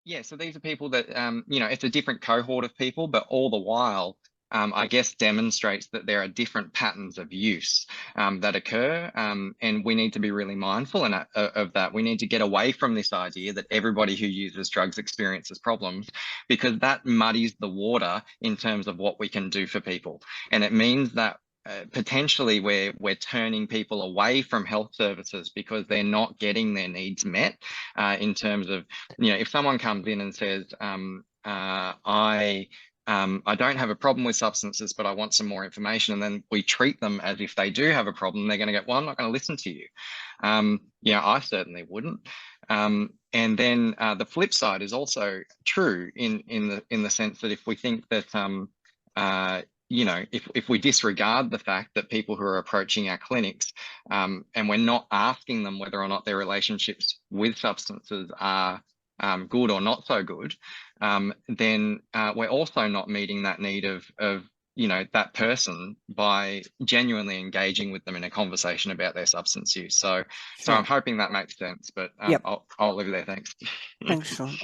Yeah, so these are people that, it's a different cohort of people, but all the while, I guess demonstrates that there are different patterns of use that occur, and we need to be really mindful of that. We need to get away from this idea that everybody who uses drugs experiences problems, because that muddies the water in terms of what we can do for people, and it means that potentially we're turning people away from health services because they're not getting their needs met in terms of, if someone comes in and says, I don't have a problem with substances, but I want some more information, and then we treat them as if they do have a problem, they're going to get, well, I'm not going to listen to you. I certainly wouldn't. And then the flip side is also true in the sense that if we think that if we disregard the fact that people who are approaching our clinics, and we're not asking them whether or not their relationships with substances are good or not so good, then we're also not meeting that need of that person by genuinely engaging with them in a conversation about their substance use. So I'm Sure. hoping that makes sense, but Yep. I'll leave it there. Thanks. Thanks, Sean.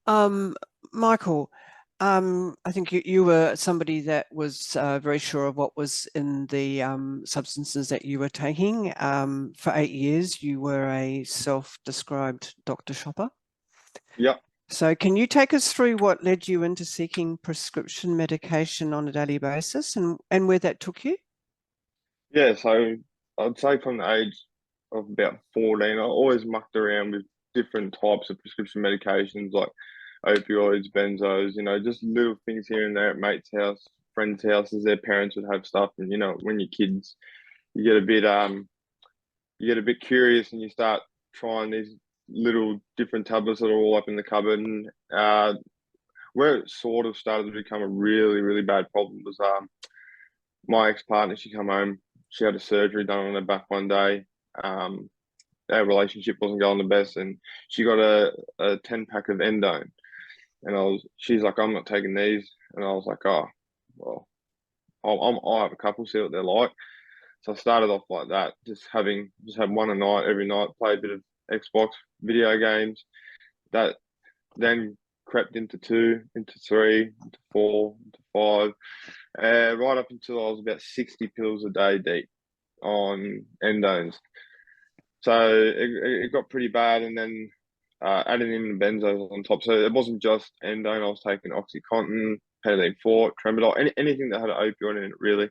Um, Michael, I think you were somebody that was very sure of what was in the substances that you were taking. For 8 years, you were a self-described doctor shopper. Yeah. So can you take us through what led you into seeking prescription medication on a daily basis and where that took you? Yeah, so I'd say from the age of about 14, I always mucked around with different types of prescription medications like opioids, benzos, just little things here and there at mates' house, friends' houses, their parents would have stuff. And when you're kids, you get a bit curious and you start trying these little different tablets that are all up in the cupboard. And where it sort of started to become a really, really bad problem was my ex-partner. She come home, she had a surgery done on her back one day. Um, our relationship wasn't going the best, and she got a 10 pack of endone. And she's like, I'm not taking these. And I was like, oh, well, I'll have a couple, see what they're like. So I started off like that, just have one a night, every night, play a bit of Xbox video games. That then crept into two, into three, into four, into five, right up until I was about 60 pills a day deep on endones. So it got pretty bad, and then adding in the benzos on top. So it wasn't just endone. I was taking OxyContin, Petadine Fort, Tramadol, anything that had an opioid in it, really.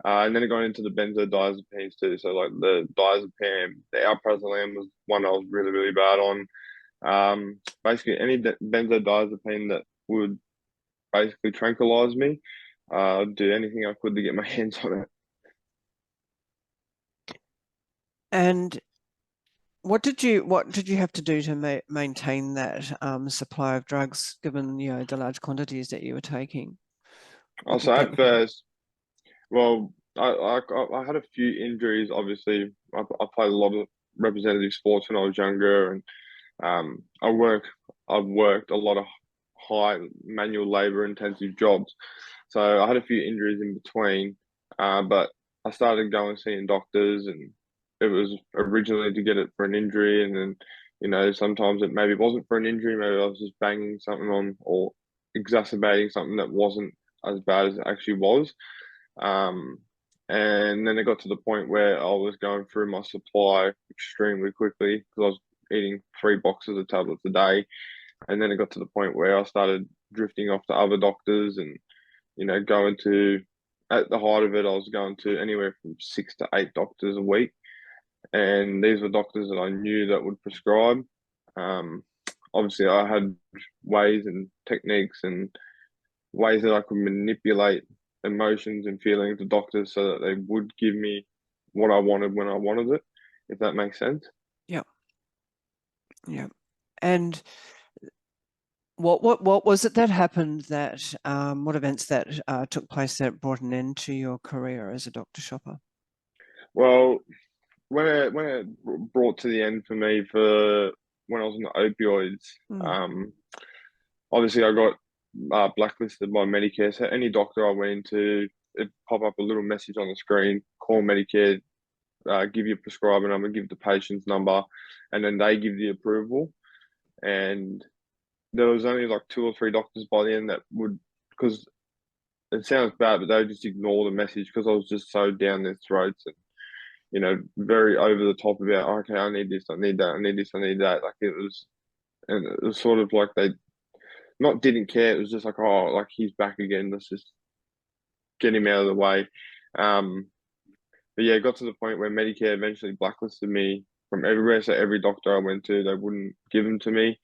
And then it got into the benzodiazepines too. So like the diazepam, the alprazolam was one I was really, really bad on. Basically any benzodiazepine that would basically tranquilize me. I'd do anything I could to get my hands on it. And what did you have to do to maintain that supply of drugs, given the large quantities that you were taking? What Also, did that at look like? first, well, I had a few injuries. Obviously, I played a lot of representative sports when I was younger, and I've worked a lot of high manual labor intensive jobs. So I had a few injuries in between, but I started going seeing doctors, and it was originally to get it for an injury, and then sometimes it maybe wasn't for an injury, maybe I was just banging something on or exacerbating something that wasn't as bad as it actually was. Um, and then it got to the point where I was going through my supply extremely quickly because I was eating 3 boxes of tablets a day. And then it got to the point where I started drifting off to other doctors and, going to, at the height of it, I was going to anywhere from 6 to 8 doctors a week. And these were doctors that I knew that would prescribe. Um, Obviously, I had ways and techniques and ways that I could manipulate emotions and feelings of doctors so that they would give me what I wanted when I wanted it, if that makes sense. Yeah, yeah. And what was it that happened that what events that took place that brought an end to your career as a doctor shopper? Well, when it brought to the end for me for when I was on the opioids, Mm. um, obviously I got blacklisted by Medicare. So any doctor I went into, it pop up a little message on the screen: call Medicare, give your prescriber number, give the patient's number, and then they give the approval. And there was only like 2 or 3 doctors by the end that would, because it sounds bad, but they would just ignore the message because I was just so down their throats and, you know, very over the top about, okay, I need this, I need that, I need this, I need that. Like and it was sort of like they not didn't care. It was just like, oh, like he's back again. Let's just get him out of the way. But yeah, it got to the point where Medicare eventually blacklisted me from everywhere. So every doctor I went to, they wouldn't give them to me.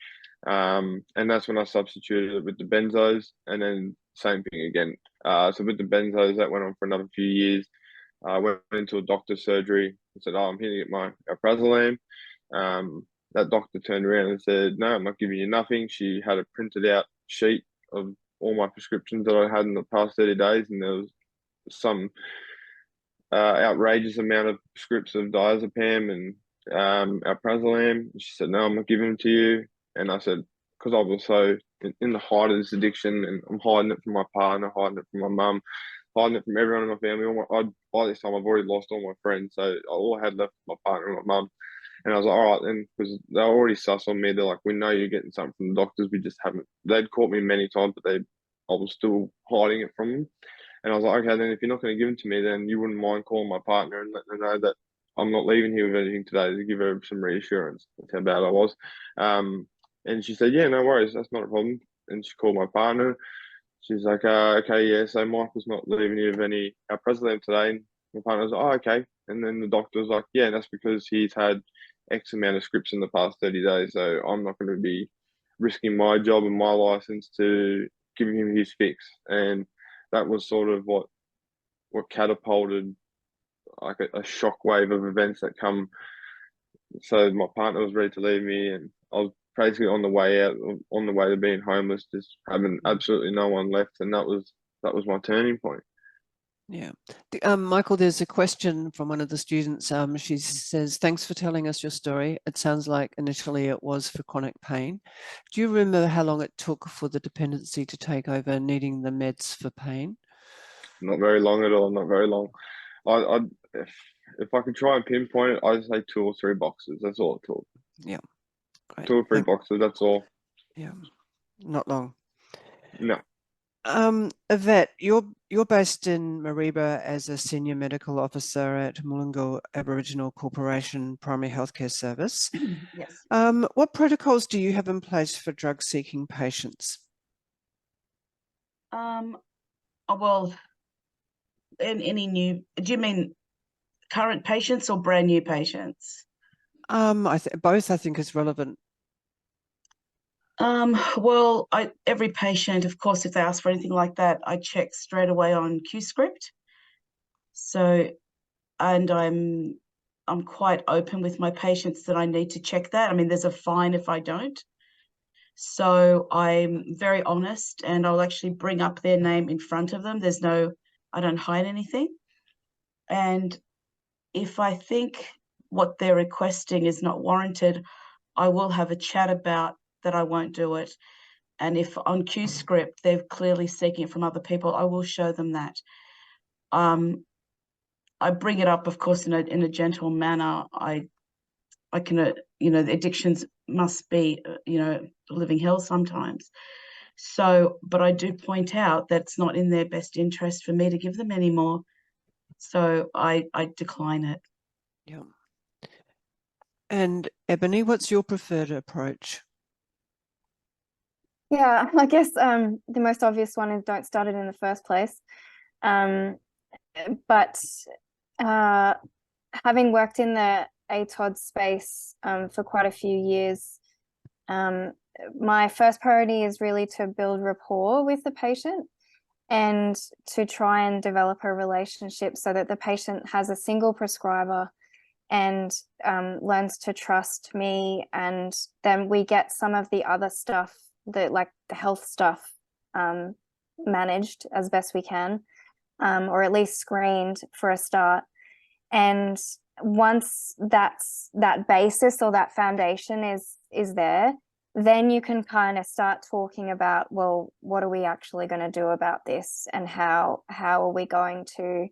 And that's when I substituted it with the benzos, and then same thing again. So with the benzos, that went on for another few years. I went into a doctor's surgery and said, "Oh, I'm here to get my alprazolam." That doctor turned around and said, "No, I'm not giving you nothing." She had a printed out sheet of all my prescriptions that I had in the past 30 days, and there was some outrageous amount of scripts of diazepam and alprazolam. She said, "No, I'm not giving them to you." And I said, because I was so in the height of this addiction, and I'm hiding it from my partner, hiding it from my mum, hiding it from everyone in my family. By this time, I've already lost all my friends, so all I had left was my partner and my mum. And I was like, all right, then, because they're already sus on me. They're like, we know you're getting something from the doctors. We just haven't. They'd caught me many times, but I was still hiding it from them. And I was like, okay, then if you're not going to give them to me, then you wouldn't mind calling my partner and letting her know that I'm not leaving here with anything today, to give her some reassurance. That's how bad I was. And she said, yeah, no worries, that's not a problem. And she called my partner. She's like, okay, yeah, so Michael's not leaving you with any alprazolam today. And my partner was like, oh, okay. And then the doctor was like, yeah, that's because he's had X amount of scripts in the past 30 days. So I'm not going to be risking my job and my license to giving him his fix. And that was sort of what catapulted like a shockwave of events that come. So my partner was ready to leave me, and I was basically on the way out, on the way to being homeless, just having absolutely no one left, and that was my turning point. Yeah. Michael, there's a question from one of the students. She says, thanks for telling us your story. It sounds like initially it was for chronic pain. Do you remember how long it took for the dependency to take over, needing the meds for pain? Not very long at all, not very long. I if I could try and pinpoint it, I'd say 2 or 3 boxes. That's all it took. Yeah. Great. 2 or 3 boxes, that's all. Yeah. Not long. No. Yvette, you're based in Mareeba as a senior medical officer at Mulungu Aboriginal Corporation Primary Healthcare Service. Yes. What protocols do you have in place for drug-seeking patients? Well, in any new, do you mean current patients or brand new patients? Both I think is relevant. Well, every patient, of course, if they ask for anything like that, I check straight away on QScript. So, and I'm quite open with my patients that I need to check that. I mean, there's a fine if I don't. So I'm very honest, and I'll actually bring up their name in front of them. I don't hide anything. And if I think what they're requesting is not warranted, I will have a chat about that. I won't do it. And if on QScript they're clearly seeking it from other people, I will show them that. I bring it up, of course, in a gentle manner. I can, the addictions must be, living hell sometimes. So, but I do point out that it's not in their best interest for me to give them any more. So I decline it. Yeah. And Ebony, what's your preferred approach? Yeah, I guess the most obvious one is don't start it in the first place. But having worked in the ATOD space for quite a few years, my first priority is really to build rapport with the patient and to try and develop a relationship so that the patient has a single prescriber and learns to trust me, and then we get some of the other stuff, like the health stuff, managed as best we can, or at least screened for a start. And once that basis or that foundation is there, then you can kind of start talking about, well, what are we actually going to do about this, and how are we going to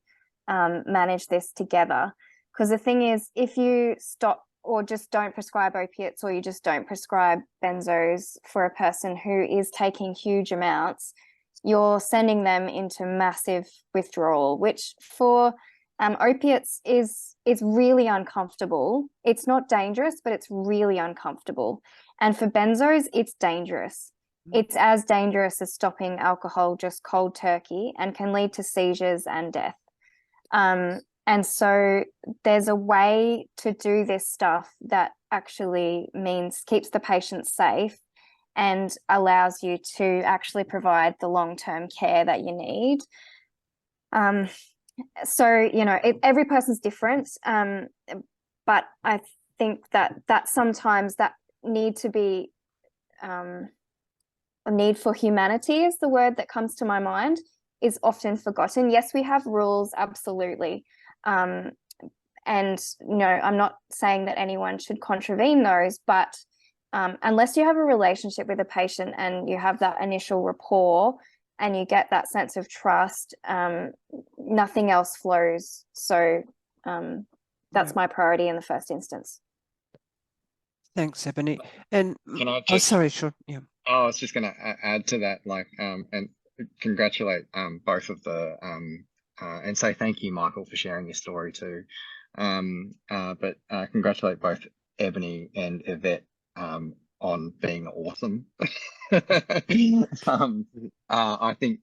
manage this together? Because the thing is, if you stop or just don't prescribe opiates, or you just don't prescribe benzos for a person who is taking huge amounts, you're sending them into massive withdrawal, which for opiates is really uncomfortable. It's not dangerous, but it's really uncomfortable. And for benzos, it's dangerous. It's as dangerous as stopping alcohol just cold turkey, and can lead to seizures and death. And so there's a way to do this stuff that actually keeps the patient safe and allows you to actually provide the long-term care that you need. So, every person's different, but I think that sometimes that need for humanity is the word that comes to my mind, is often forgotten. Yes, we have rules, absolutely. And I'm not saying that anyone should contravene those, but unless you have a relationship with a patient and you have that initial rapport and you get that sense of trust, nothing else flows. So that's my priority in the first instance. Thanks, Ebony. And Can I just, sorry, sure. Yeah. I was just going to add to that, and congratulate both of the and say thank you, Michael, for sharing your story too. But congratulate both Ebony and Yvette on being awesome. I think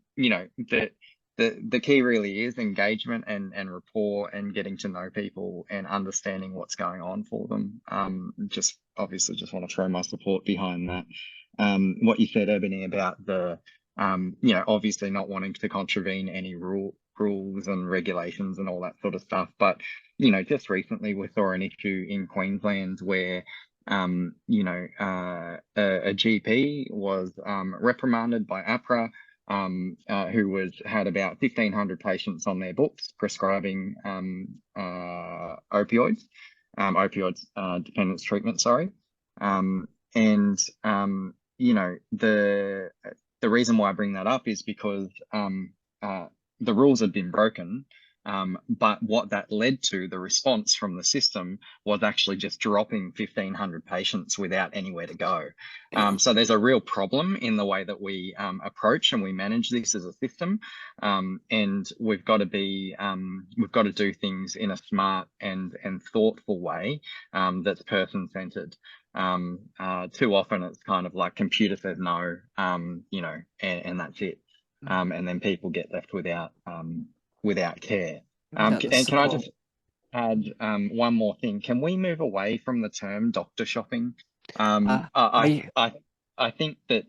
the key really is engagement and rapport and getting to know people and understanding what's going on for them. Just obviously just want to throw my support behind that. What you said, Ebony, about the obviously not wanting to contravene any rules and regulations and all that sort of stuff, but just recently we saw an issue in Queensland where a GP was reprimanded by APRA, who had about 1,500 patients on their books prescribing opioids dependence treatment, sorry. The reason why I bring that up is because the rules had been broken, but what that led to, the response from the system, was actually just dropping 1,500 patients without anywhere to go. So there's a real problem in the way that we approach and we manage this as a system, and we've got to do things in a smart and thoughtful way that's person-centered. Too often it's kind of like computer says no, and that's it. And then people get left without care. And can I just add one more thing? Can we move away from the term doctor shopping? I think that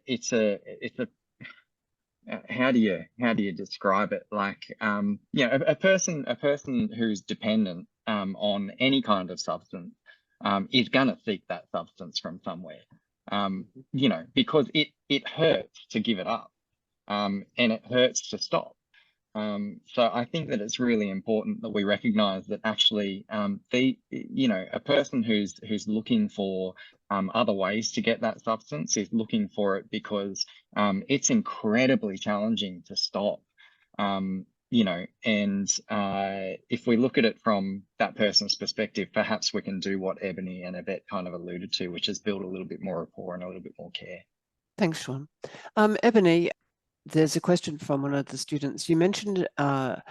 it's a how do you describe it? Like a person who's dependent on any kind of substance is going to seek that substance from somewhere, because it hurts to give it up, and it hurts to stop. So I think that it's really important that we recognize that actually a person who's looking for other ways to get that substance is looking for it because it's incredibly challenging to stop. If we look at it from that person's perspective, perhaps we can do what Ebony and Yvette kind of alluded to, which is build a little bit more rapport and a little bit more care. Thanks, Sean. Ebony, there's a question from one of the students. You mentioned to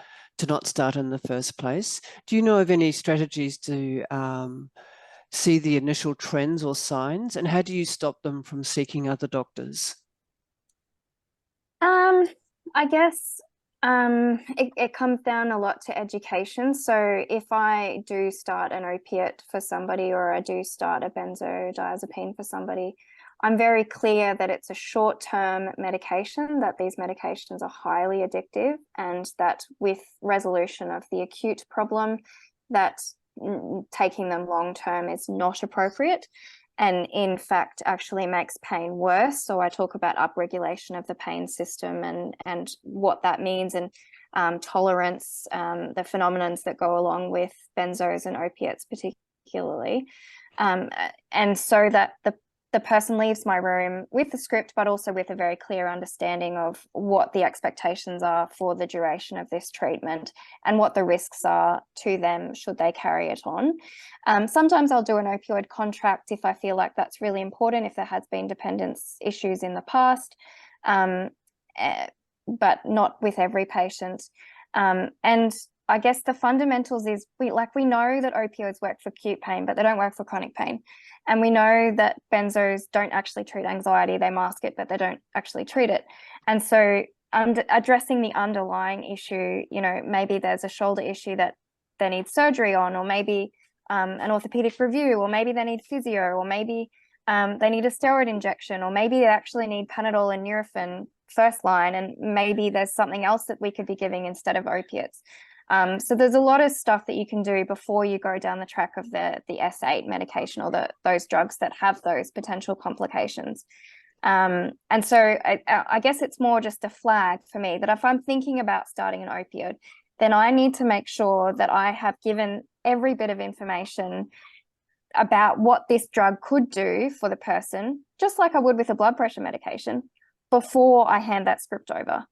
not start in the first place. Do you know of any strategies to see the initial trends or signs, and how do you stop them from seeking other doctors? I guess it comes down a lot to education. So if I do start an opiate for somebody, or I do start a benzodiazepine for somebody, I'm very clear that it's a short-term medication, that these medications are highly addictive, and that with resolution of the acute problem, that taking them long-term is not appropriate, and in fact actually makes pain worse. So I talk about upregulation of the pain system and what that means, and tolerance, the phenomenons that go along with benzos and opiates particularly. And so that the person leaves my room with the script, but also with a very clear understanding of what the expectations are for the duration of this treatment and what the risks are to them should they carry it on. Sometimes I'll do an opioid contract if I feel like that's really important, if there has been dependence issues in the past, but not with every patient. And I guess the fundamentals is we know that opioids work for acute pain, but they don't work for chronic pain. And we know that benzos don't actually treat anxiety. They mask it, but they don't actually treat it. And so addressing the underlying issue, you know, maybe there's a shoulder issue that they need surgery on, or maybe an orthopedic review, or maybe they need physio, or maybe they need a steroid injection, or maybe they actually need Panadol and Nurofen first line, and maybe there's something else that we could be giving instead of opiates. So there's a lot of stuff that you can do before you go down the track of the S8 medication, or those drugs that have those potential complications. And so I guess it's more just a flag for me that if I'm thinking about starting an opioid, then I need to make sure that I have given every bit of information about what this drug could do for the person, just like I would with a blood pressure medication, before I hand that script over.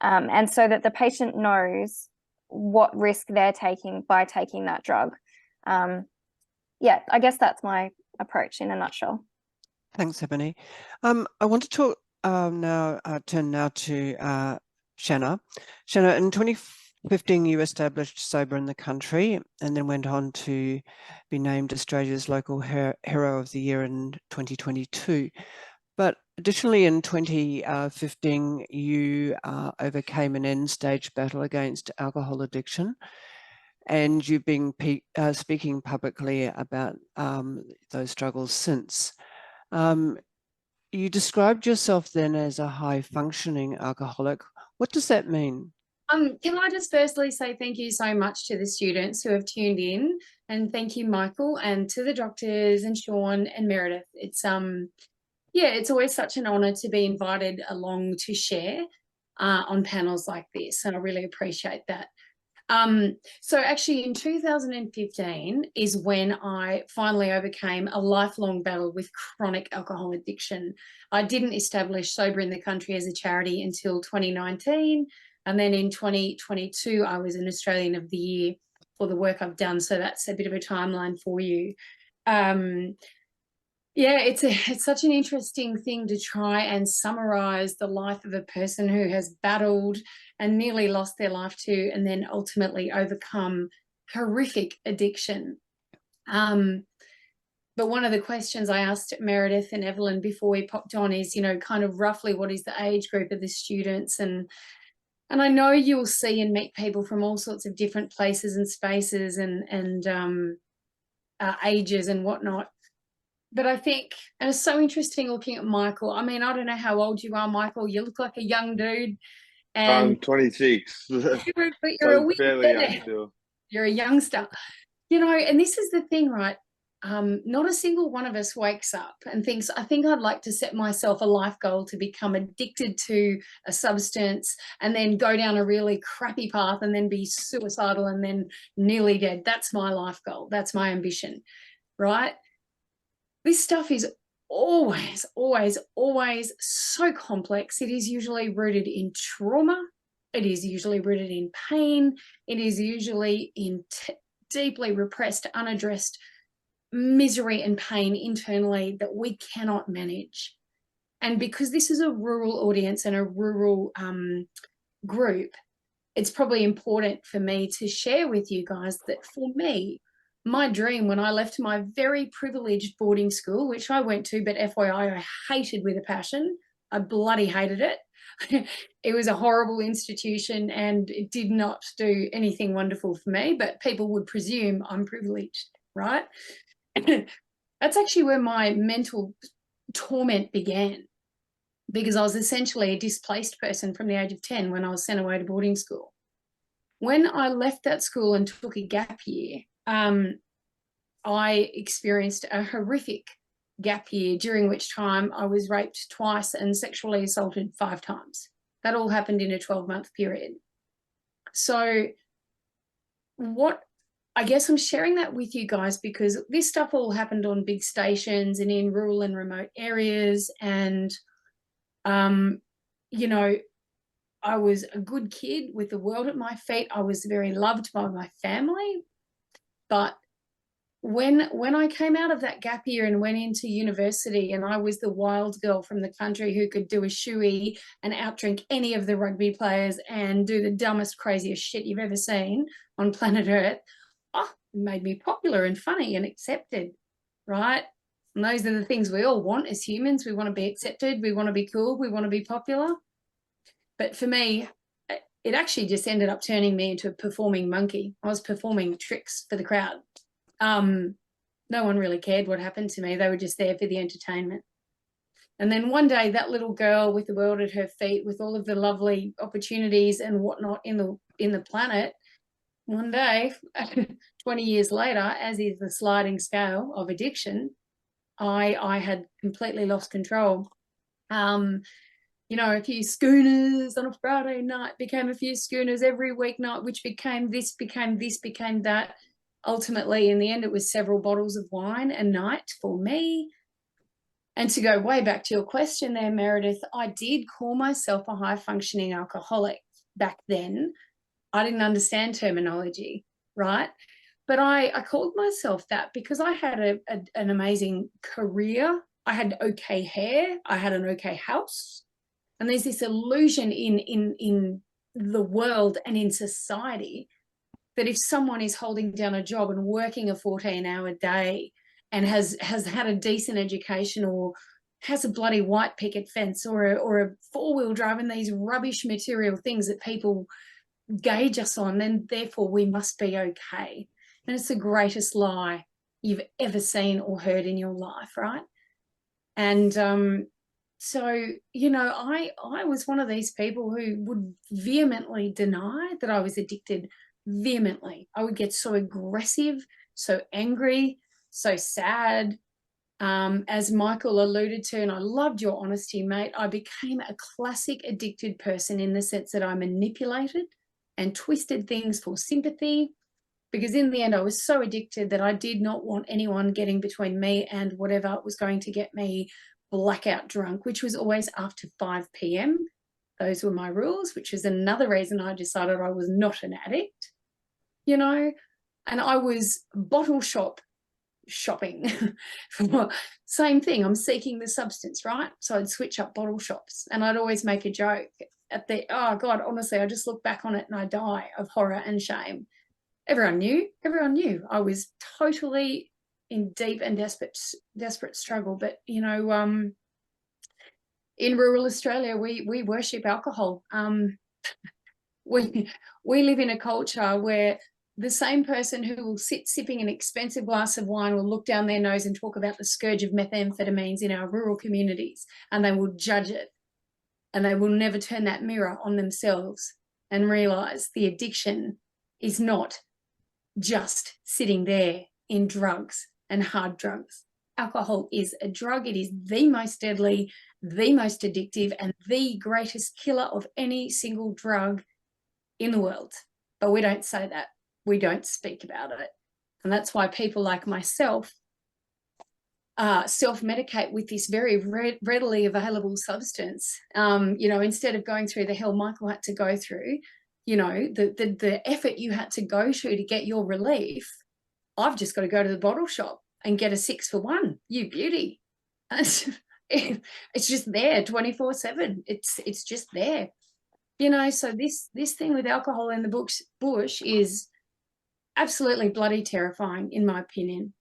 And so that the patient knows what risk they're taking by taking that drug. Yeah, I guess that's my approach in a nutshell. Thanks, Ebony. I want to talk turn now to Shanna. Shanna, in 2015, you established Sober in the Country and then went on to be named Australia's Local Hero of the Year in 2022. But additionally, in 2015, you overcame an end-stage battle against alcohol addiction, and you've been speaking publicly about those struggles since. You described yourself then as a high-functioning alcoholic. What does that mean? Can I just firstly say thank you so much to the students who have tuned in, and thank you, Michael, and to the doctors and Sean and Meredith. It's always such an honour to be invited along to share on panels like this, and I really appreciate that. So actually in 2015 is when I finally overcame a lifelong battle with chronic alcohol addiction. I didn't establish Sober in the Country as a charity until 2019, and then in 2022 I was an Australian of the Year for the work I've done, so that's a bit of a timeline for you. Yeah, it's such an interesting thing to try and summarize the life of a person who has battled and nearly lost their life to, and then ultimately overcome horrific addiction. But one of the questions I asked Meredith and Evelyn before we popped on is, you know, kind of roughly what is the age group of the students? And I know you'll see and meet people from all sorts of different places and spaces and ages and whatnot. But I think, and it's so interesting looking at Michael. I mean, I don't know how old you are, Michael. You look like a young dude. And I'm 26. But you're So a fairly young still. You're a youngster. You know, and this is the thing, right? Not a single one of us wakes up and thinks, I think I'd like to set myself a life goal to become addicted to a substance and then go down a really crappy path and then be suicidal and then nearly dead. That's my life goal. That's my ambition, right? This stuff is always, always, always so complex. It is usually rooted in trauma. It is usually rooted in pain. It is usually in deeply repressed, unaddressed misery and pain internally that we cannot manage. And because this is a rural audience and a rural group, it's probably important for me to share with you guys that for me, my dream when I left my very privileged boarding school, which I went to, but FYI, I hated with a passion. I bloody hated it. It was a horrible institution and it did not do anything wonderful for me, but people would presume I'm privileged, right? That's actually where my mental torment began, because I was essentially a displaced person from the age of 10 when I was sent away to boarding school. When I left that school and took a gap year, I experienced a horrific gap year, during which time I was raped twice and sexually assaulted 5 times. That all happened in a 12-month period. So what I guess I'm sharing that with you guys because this stuff all happened on big stations and in rural and remote areas. And, you know, I was a good kid with the world at my feet. I was very loved by my family. But when I came out of that gap year and went into university, and I was the wild girl from the country who could do a shoey and outdrink any of the rugby players and do the dumbest, craziest shit you've ever seen on planet Earth, it made me popular and funny and accepted, right? And those are the things we all want as humans. We want to be accepted. We want to be cool. We want to be popular. But for me, it actually just ended up turning me into a performing monkey. I was performing tricks for the crowd. No one really cared what happened to me. They were just there for the entertainment. And then one day, that little girl with the world at her feet, with all of the lovely opportunities and whatnot in the planet, one day, 20 years later, as is the sliding scale of addiction, I had completely lost control. You know, a few schooners on a Friday night became a few schooners every weeknight, which became this, became that. Ultimately, in the end, it was several bottles of wine a night for me. And to go way back to your question there, Meredith, I did call myself a high-functioning alcoholic back then. I didn't understand terminology, right? But I called myself that because I had an amazing career. I had okay hair. I had an okay house. And there's this illusion in the world and in society that if someone is holding down a job and working a 14-hour day and has had a decent education or has a bloody white picket fence or a four-wheel drive and these rubbish material things that people gauge us on, then therefore we must be okay. And it's the greatest lie you've ever seen or heard in your life, right? And so, you know, I was one of these people who would vehemently deny that I was addicted, vehemently. I would get so aggressive, so angry, so sad. As Michael alluded to, and I loved your honesty, mate, I became a classic addicted person in the sense that I manipulated and twisted things for sympathy, because in the end I was so addicted that I did not want anyone getting between me and whatever was going to get me blackout drunk, which was always after 5 p.m. Those were my rules, which is another reason I decided I was not an addict, you know. And I was bottle shopping. Same thing, I'm seeking the substance, right? So I'd switch up bottle shops and I'd always make a joke at the, oh God, honestly, I just look back on it and I die of horror and shame. Everyone knew I was totally in deep and desperate struggle. But, you know, in rural Australia, we worship alcohol. We live in a culture where the same person who will sit sipping an expensive glass of wine will look down their nose and talk about the scourge of methamphetamines in our rural communities, and they will judge it, and they will never turn that mirror on themselves and realise the addiction is not just sitting there in drugs and hard drugs. Alcohol is a drug. It is the most deadly, the most addictive, and the greatest killer of any single drug in the world. But we don't say that. We don't speak about it. And that's why people like myself self-medicate with this very readily available substance. You know, instead of going through the hell Michael had to go through, you know, the effort you had to go to get your relief, I've just got to go to the bottle shop and get a 6 for 1. You beauty. It's just there 24/7. It's just there. You know, so this thing with alcohol in the bush is absolutely bloody terrifying, in my opinion.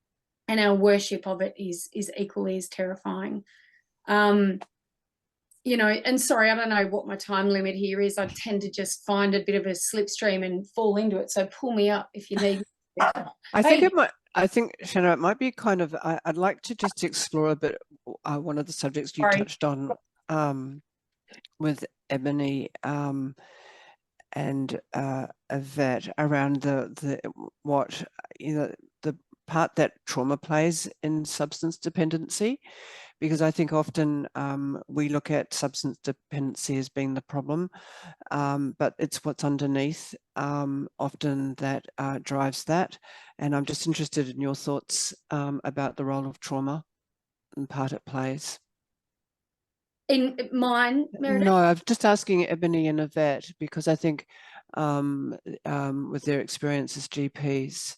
And our worship of it is equally as terrifying. You know, and sorry, I don't know what my time limit here is. I tend to just find a bit of a slipstream and fall into it. So pull me up if you need. I think, Shanna, it might be kind of, I'd like to just explore a bit one of the subjects you touched on with Ebony and Yvette around the what, you know, the part that trauma plays in substance dependency? Because I think often we look at substance dependency as being the problem, but it's what's underneath often that drives that. And I'm just interested in your thoughts about the role of trauma and part it plays. In mine, Meredith? No, I'm just asking Ebony and Yvette because I think with their experience as GPs.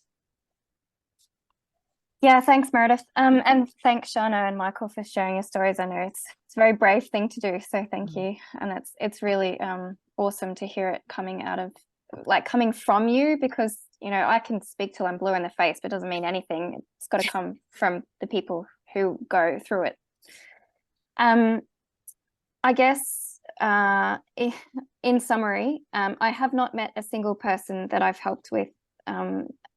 Yeah, thanks, Meredith. And thanks, Shana and Michael, for sharing your stories. I know it's a very brave thing to do, so thank you. And it's really awesome to hear it coming from you, because you know I can speak till I'm blue in the face, but it doesn't mean anything. It's got to come from the people who go through it. I guess in summary, I have not met a single person that I've helped with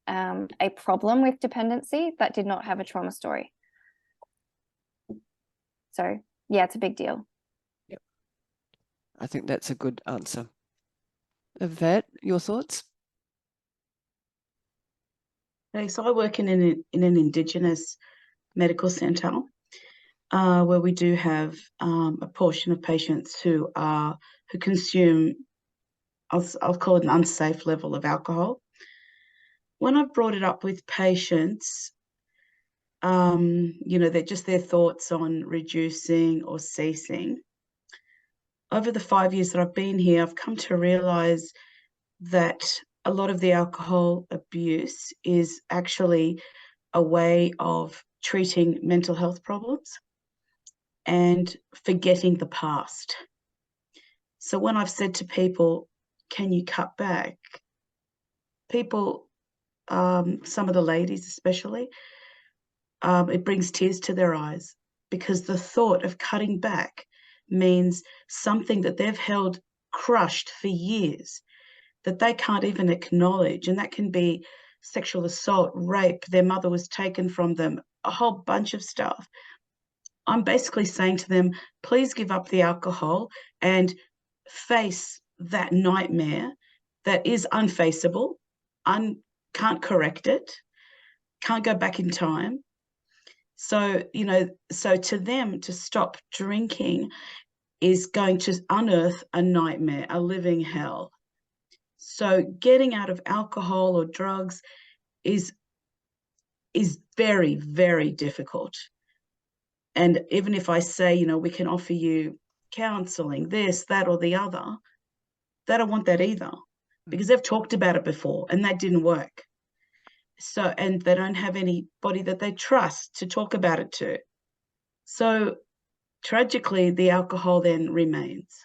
a problem with dependency that did not have a trauma story. So yeah, it's a big deal. Yep. I think that's a good answer. Yvette, your thoughts? Okay, so I work in an Indigenous medical centre where we do have a portion of patients who consume, I'll call it an unsafe level of alcohol. When I've brought it up with patients, you know, they're just their thoughts on reducing or ceasing. Over the 5 years that I've been here, I've come to realise that a lot of the alcohol abuse is actually a way of treating mental health problems and forgetting the past. So when I've said to people, can you cut back? People, some of the ladies especially, it brings tears to their eyes, because the thought of cutting back means something that they've held crushed for years, that they can't even acknowledge, and that can be sexual assault, rape, their mother was taken from them, a whole bunch of stuff. I'm basically saying to them, please give up the alcohol and face that nightmare that is unfaceable, can't correct it, can't go back in time. So, you know, so to them, to stop drinking is going to unearth a nightmare, a living hell. So getting out of alcohol or drugs is very, very difficult. And even if I say, you know, we can offer you counselling, this, that, or the other, they don't want that either, because they've talked about it before and that didn't work. So, and they don't have anybody that they trust to talk about it to. So tragically, the alcohol then remains.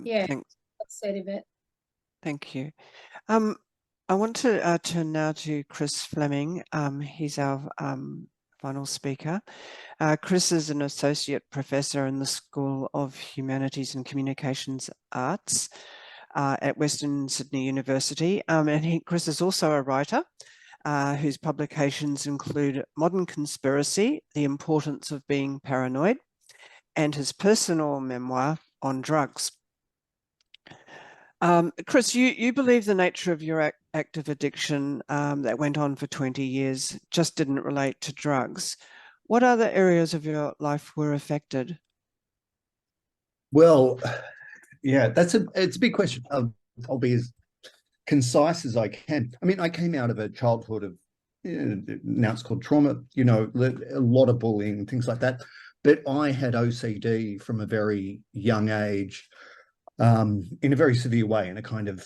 Yeah, thanks. that's said of it. Thank you. I want to turn now to Chris Fleming. He's our final speaker. Chris is an associate professor in the School of Humanities and Communications Arts at Western Sydney University. And Chris is also a writer whose publications include Modern Conspiracy, The Importance of Being Paranoid, and his personal memoir on drugs. Chris, you believe the nature of your active addiction that went on for 20 years just didn't relate to drugs. What other areas of your life were affected? Well, yeah, it's a big question. I'll be as concise as I can. I mean, I came out of a childhood of, now it's called trauma, you know, a lot of bullying, things like that. But I had OCD from a very young age, in a very severe way, in a kind of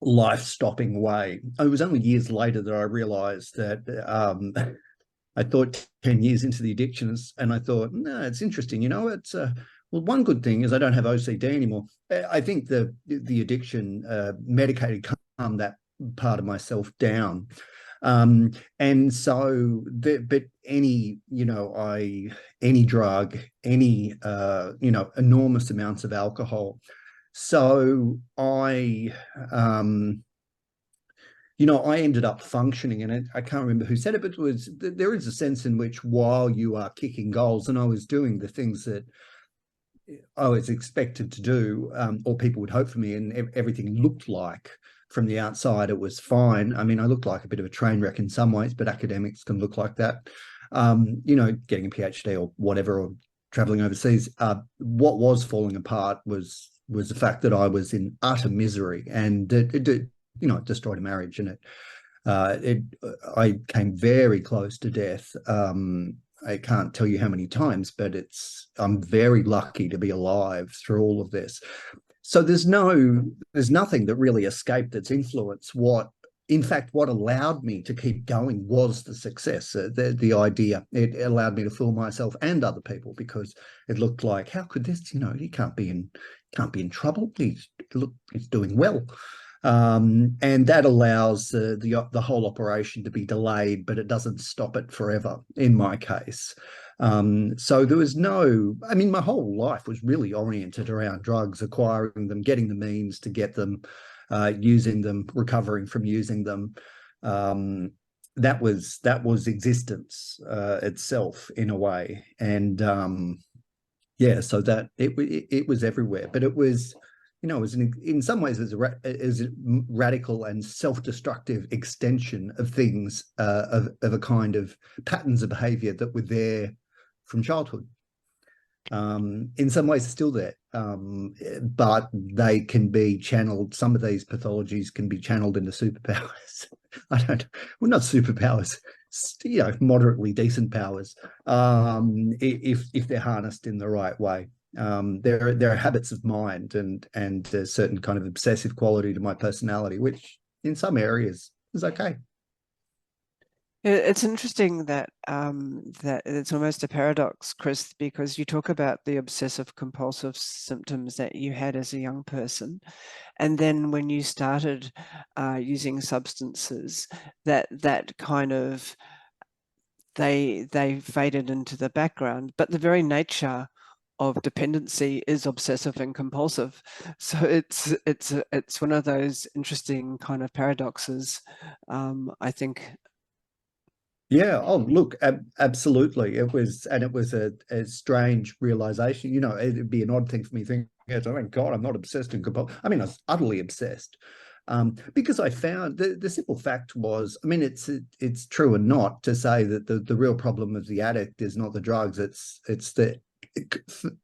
life-stopping way. It was only years later that I realized that I thought 10 years into the addictions, and I thought, no, it's interesting, you know, it's well, one good thing is I don't have OCD anymore. I think the addiction medicated calmed that part of myself down. And so, but any, you know, any drug, any, you know, enormous amounts of alcohol. So I, you know, I ended up functioning, and I can't remember who said it, but there is a sense in which while you are kicking goals, and I was doing the things that I was expected to do, or people would hope for me, and everything looked like from the outside, it was fine. I mean, I looked like a bit of a train wreck in some ways, but academics can look like that. You know, getting a PhD or whatever, or traveling overseas. What was falling apart was the fact that I was in utter misery, and it you know, it destroyed a marriage, and I came very close to death. I can't tell you how many times, but I'm very lucky to be alive through all of this. So there's nothing that really escaped its influence. In fact, what allowed me to keep going was the success, the idea. It allowed me to fool myself and other people, because it looked like, how could this, you know, he can't be in trouble. He's doing well. And that allows the whole operation to be delayed, but it doesn't stop it forever in my case. So there was I mean, my whole life was really oriented around drugs, acquiring them, getting the means to get them, using them, recovering from using them. That was existence itself in a way. And yeah, so that it was everywhere, but it was, you know, it was in some ways as a radical and self-destructive extension of things, of a kind of patterns of behavior that were there from childhood. In some ways still there, but they can be channeled. Some of these pathologies can be channeled into superpowers. Well, not superpowers, you know, moderately decent powers, if they're harnessed in the right way. There are habits of mind and a certain kind of obsessive quality to my personality, which in some areas is okay. It's interesting that that it's almost a paradox, Chris, because you talk about the obsessive compulsive symptoms that you had as a young person, and then when you started using substances, that kind of they faded into the background. But the very nature of dependency is obsessive and compulsive, so it's one of those interesting kind of paradoxes, I think. Yeah. Oh, look, absolutely. It was a strange realization. You know, it'd be an odd thing for me thinking, oh, thank God, I'm not obsessed and compulsive. I mean, I was utterly obsessed, because I found the simple fact was, I mean, it's true or not to say that the real problem of the addict is not the drugs. It's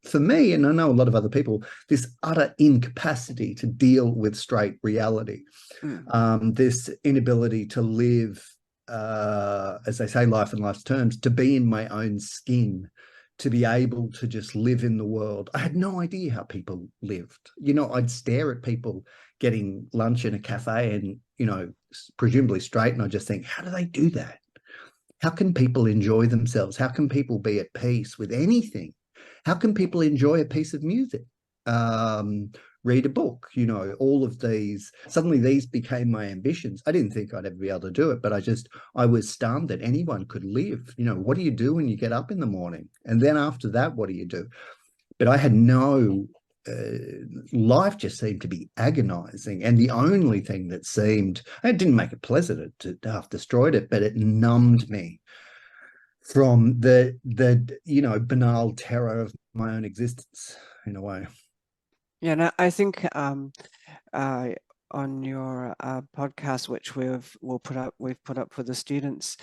for me, and I know a lot of other people, this utter incapacity to deal with straight reality, this inability to live, as they say, life in life's terms, to be in my own skin, to be able to just live in the world. I had no idea how people lived. You know, I'd stare at people getting lunch in a cafe and, you know, presumably straight, and I just think, how do they do that? How can people enjoy themselves? How can people be at peace with anything? How can people enjoy a piece of music? Read a book, you know, all of these. Suddenly these became my ambitions. I didn't think I'd ever be able to do it, but I was stunned that anyone could live. You know, what do you do when you get up in the morning? And then after that, what do you do? But I had no, life just seemed to be agonizing. And the only thing that seemed, it didn't make it pleasant to have destroyed it, but it numbed me from the you know, banal terror of my own existence in a way. Yeah, and I think on your podcast, which we've put up for the students,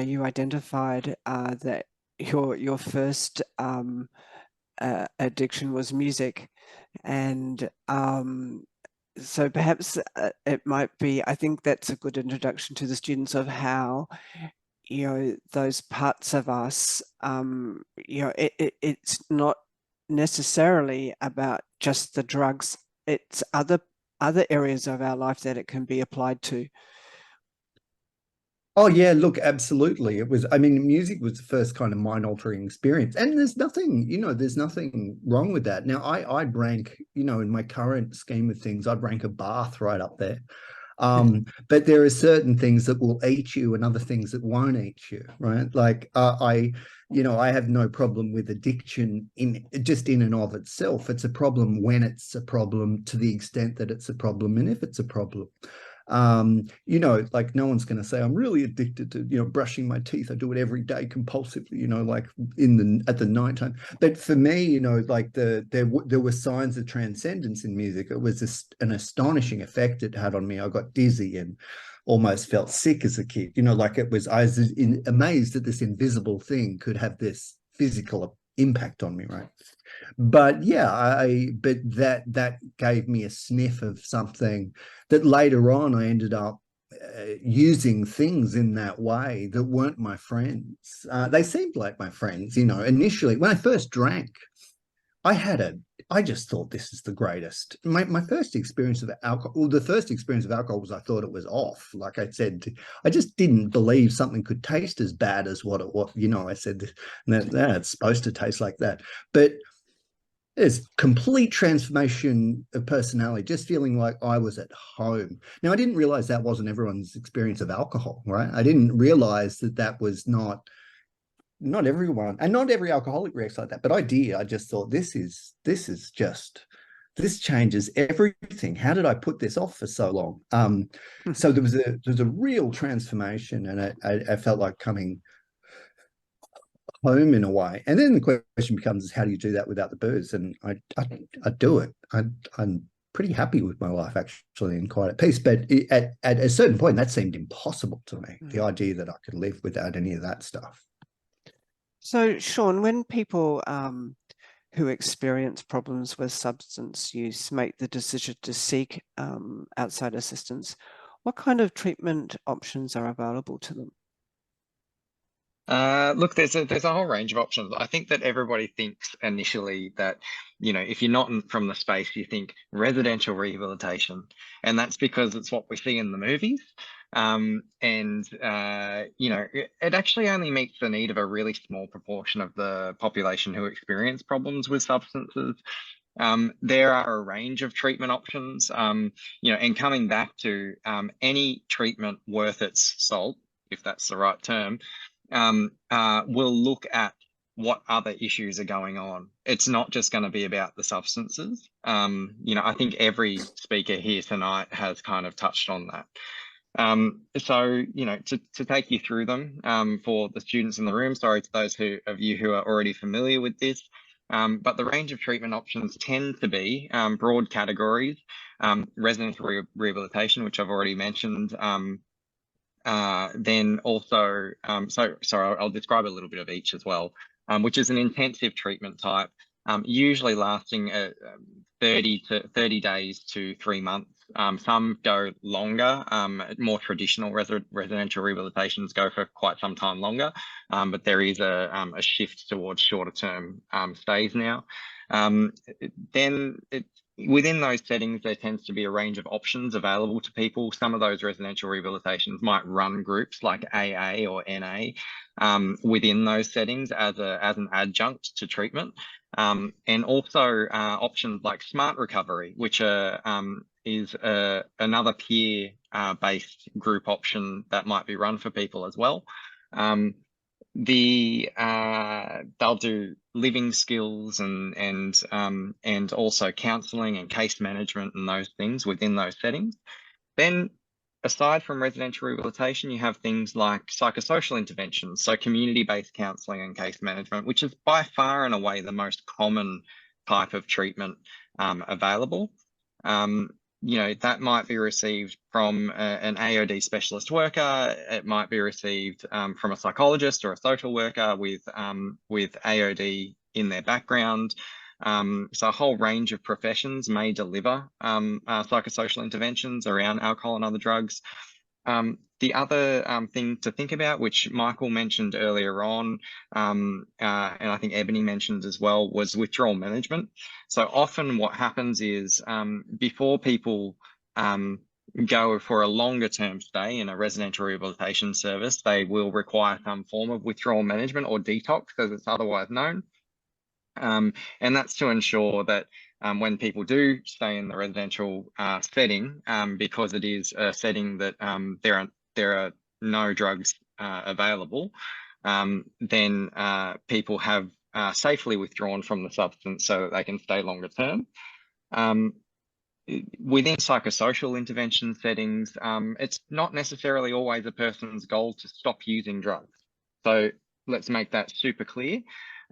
you identified that your first addiction was music, and so perhaps it might be. I think that's a good introduction to the students of how, you know, those parts of us, you know, it's not necessarily about just the drugs. It's other areas of our life that it can be applied to. Oh yeah, look, absolutely. It was, I mean, music was the first kind of mind-altering experience, and there's nothing, you know, there's nothing wrong with that. Now, I'd rank, you know, in my current scheme of things, I'd rank a bath right up there. But there are certain things that will eat you and other things that won't eat you, right? Like you know, I have no problem with addiction in and of itself. It's a problem when it's a problem, to the extent that it's a problem, and if it's a problem. You know, like no one's going to say I'm really addicted to, you know, brushing my teeth. I do it every day compulsively, you know, like at the nighttime. But for me, you know, like there were signs of transcendence in music. It was just an astonishing effect it had on me. I got dizzy and almost felt sick as a kid, you know, like I was amazed that this invisible thing could have this physical impact on me, right? But yeah, but that gave me a sniff of something that later on I ended up using things in that way that weren't my friends. They seemed like my friends, you know. Initially, when I first drank, I just thought this is the greatest. My first experience of alcohol, well, the first experience of alcohol was I thought it was off. Like I said, I just didn't believe something could taste as bad as what it was. You know, I said that it's supposed to taste like that, but there's complete transformation of personality, just feeling like I was at home. Now, I didn't realize that wasn't everyone's experience of alcohol, right? I didn't realize that was not everyone, and not every alcoholic reacts like that, but I did. I just thought this changes everything. How did I put this off for so long? So there was a real transformation, and I felt like coming home in a way. And then the question becomes is how do you do that without the booze? And I do it. I'm pretty happy with my life actually and quite at peace. But at a certain point, that seemed impossible to me. The idea that I could live without any of that stuff. So, Sean, when people who experience problems with substance use make the decision to seek outside assistance, what kind of treatment options are available to them? Look, there's a whole range of options. I think that everybody thinks initially that, you know, if you're not from the space, you think residential rehabilitation, and that's because it's what we see in the movies. You know, it actually only meets the need of a really small proportion of the population who experience problems with substances. There are a range of treatment options, you know, and coming back to any treatment worth its salt, if that's the right term, will look at what other issues are going on. It's not just going to be about the substances. You know, I think every speaker here tonight has kind of touched on that. So, you know, to take you through them for the students in the room, sorry to those of you who are already familiar with this, but the range of treatment options tend to be broad categories, residential rehabilitation, which I've already mentioned, then also, sorry, I'll describe a little bit of each as well, which is an intensive treatment type, usually lasting 30 days to 3 months. Some go longer. More traditional residential rehabilitations go for quite some time longer, but there is a shift towards shorter term stays now. Within those settings, there tends to be a range of options available to people. Some of those residential rehabilitations might run groups like AA or NA within those settings as an adjunct to treatment. And also options like Smart Recovery, which is another peer-based group option that might be run for people as well. They'll do living skills and also counselling and case management and those things within those settings. Then, aside from residential rehabilitation, you have things like psychosocial interventions, so community-based counselling and case management, which is by far and away the most common type of treatment available. You know, that might be received from an AOD specialist worker. It might be received from a psychologist or a social worker with AOD in their background. So a whole range of professions may deliver psychosocial interventions around alcohol and other drugs. The other thing to think about, which Michael mentioned earlier on, and I think Ebony mentioned as well, was withdrawal management. So often what happens is before people go for a longer term stay in a residential rehabilitation service, they will require some form of withdrawal management or detox, as it's otherwise known. And that's to ensure that when people do stay in the residential setting, because it is a setting that there are no drugs available, then people have safely withdrawn from the substance so that they can stay longer term. within psychosocial intervention settings, it's not necessarily always a person's goal to stop using drugs. So let's make that super clear.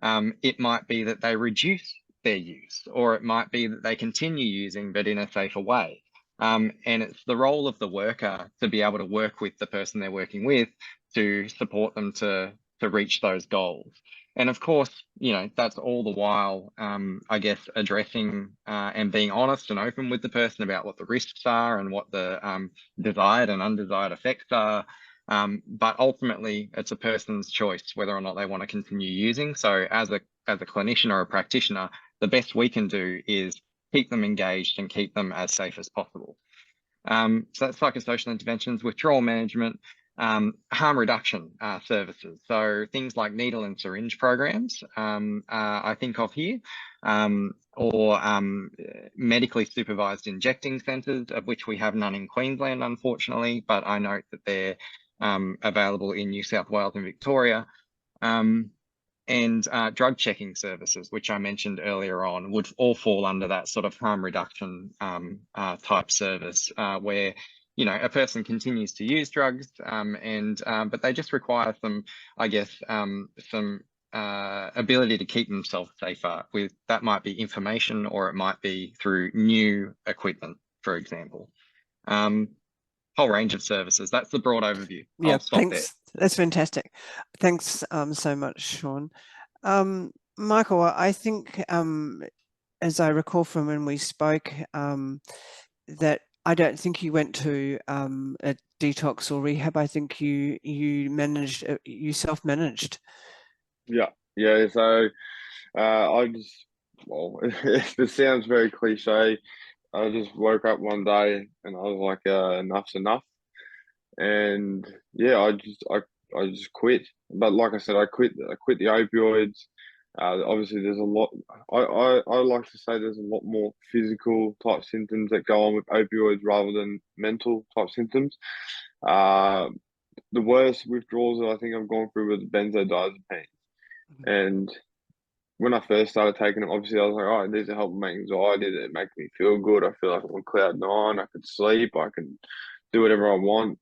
It might be that they reduce their use, or it might be that they continue using, but in a safer way. And it's the role of the worker to be able to work with the person they're working with to support them to reach those goals. And of course, you know, that's all the while, I guess, addressing and being honest and open with the person about what the risks are and what the desired and undesired effects are. But ultimately, it's a person's choice whether or not they want to continue using. So as a clinician or a practitioner, the best we can do is keep them engaged and keep them as safe as possible. So that's psychosocial interventions, withdrawal management, harm reduction services. So things like needle and syringe programs, I think of here, or medically supervised injecting centres, of which we have none in Queensland, unfortunately, but I note that they're available in New South Wales and Victoria. And drug checking services, which I mentioned earlier on, would all fall under that sort of harm reduction type service, where, you know, a person continues to use drugs, but they just require some, I guess, some ability to keep themselves safer. With that might be information, or it might be through new equipment, for example. Whole range of services. That's the broad overview. Yeah, I'll stop thanks. there. That's fantastic. Thanks so much, Sean. Michael, I think, as I recall from when we spoke, that I don't think you went to a detox or rehab. I think you managed, you self-managed. Yeah. So I just, well, it sounds very cliche. I just woke up one day and I was like, enough's enough. And yeah, I just quit. But like I said, I quit the opioids. Obviously, there's a lot. I like to say there's a lot more physical type symptoms that go on with opioids rather than mental type symptoms. The worst withdrawals that I think I've gone through were the benzodiazepines. And when I first started taking them, obviously I was like, oh, these are helping my anxiety. They make me feel good. I feel like I'm on cloud nine. I can sleep. I can do whatever I want.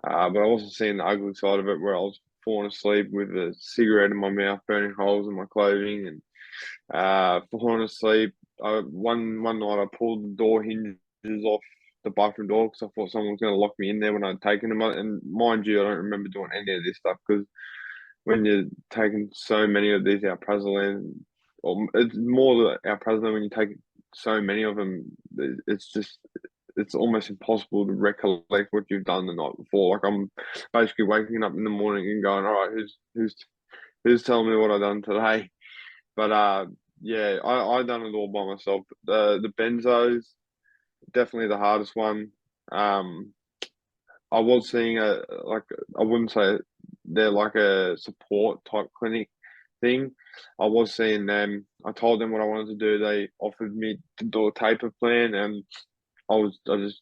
But I also seen the ugly side of it, where I was falling asleep with a cigarette in my mouth, burning holes in my clothing, and falling asleep. One night I pulled the door hinges off the bathroom door because I thought someone was going to lock me in there when I'd taken them. And mind you, I don't remember doing any of this stuff, because when you're taking so many of these alprazolam, or it's more the alprazolam, when you take so many of them, it's almost impossible to recollect what you've done the night before. Like, I'm basically waking up in the morning and going, all right, who's telling me what I've done today? But yeah, I done it all by myself. The benzos, definitely the hardest one. I was seeing I wouldn't say they're like a support type clinic thing. I was seeing them. I told them what I wanted to do. They offered me to do a taper plan, and I just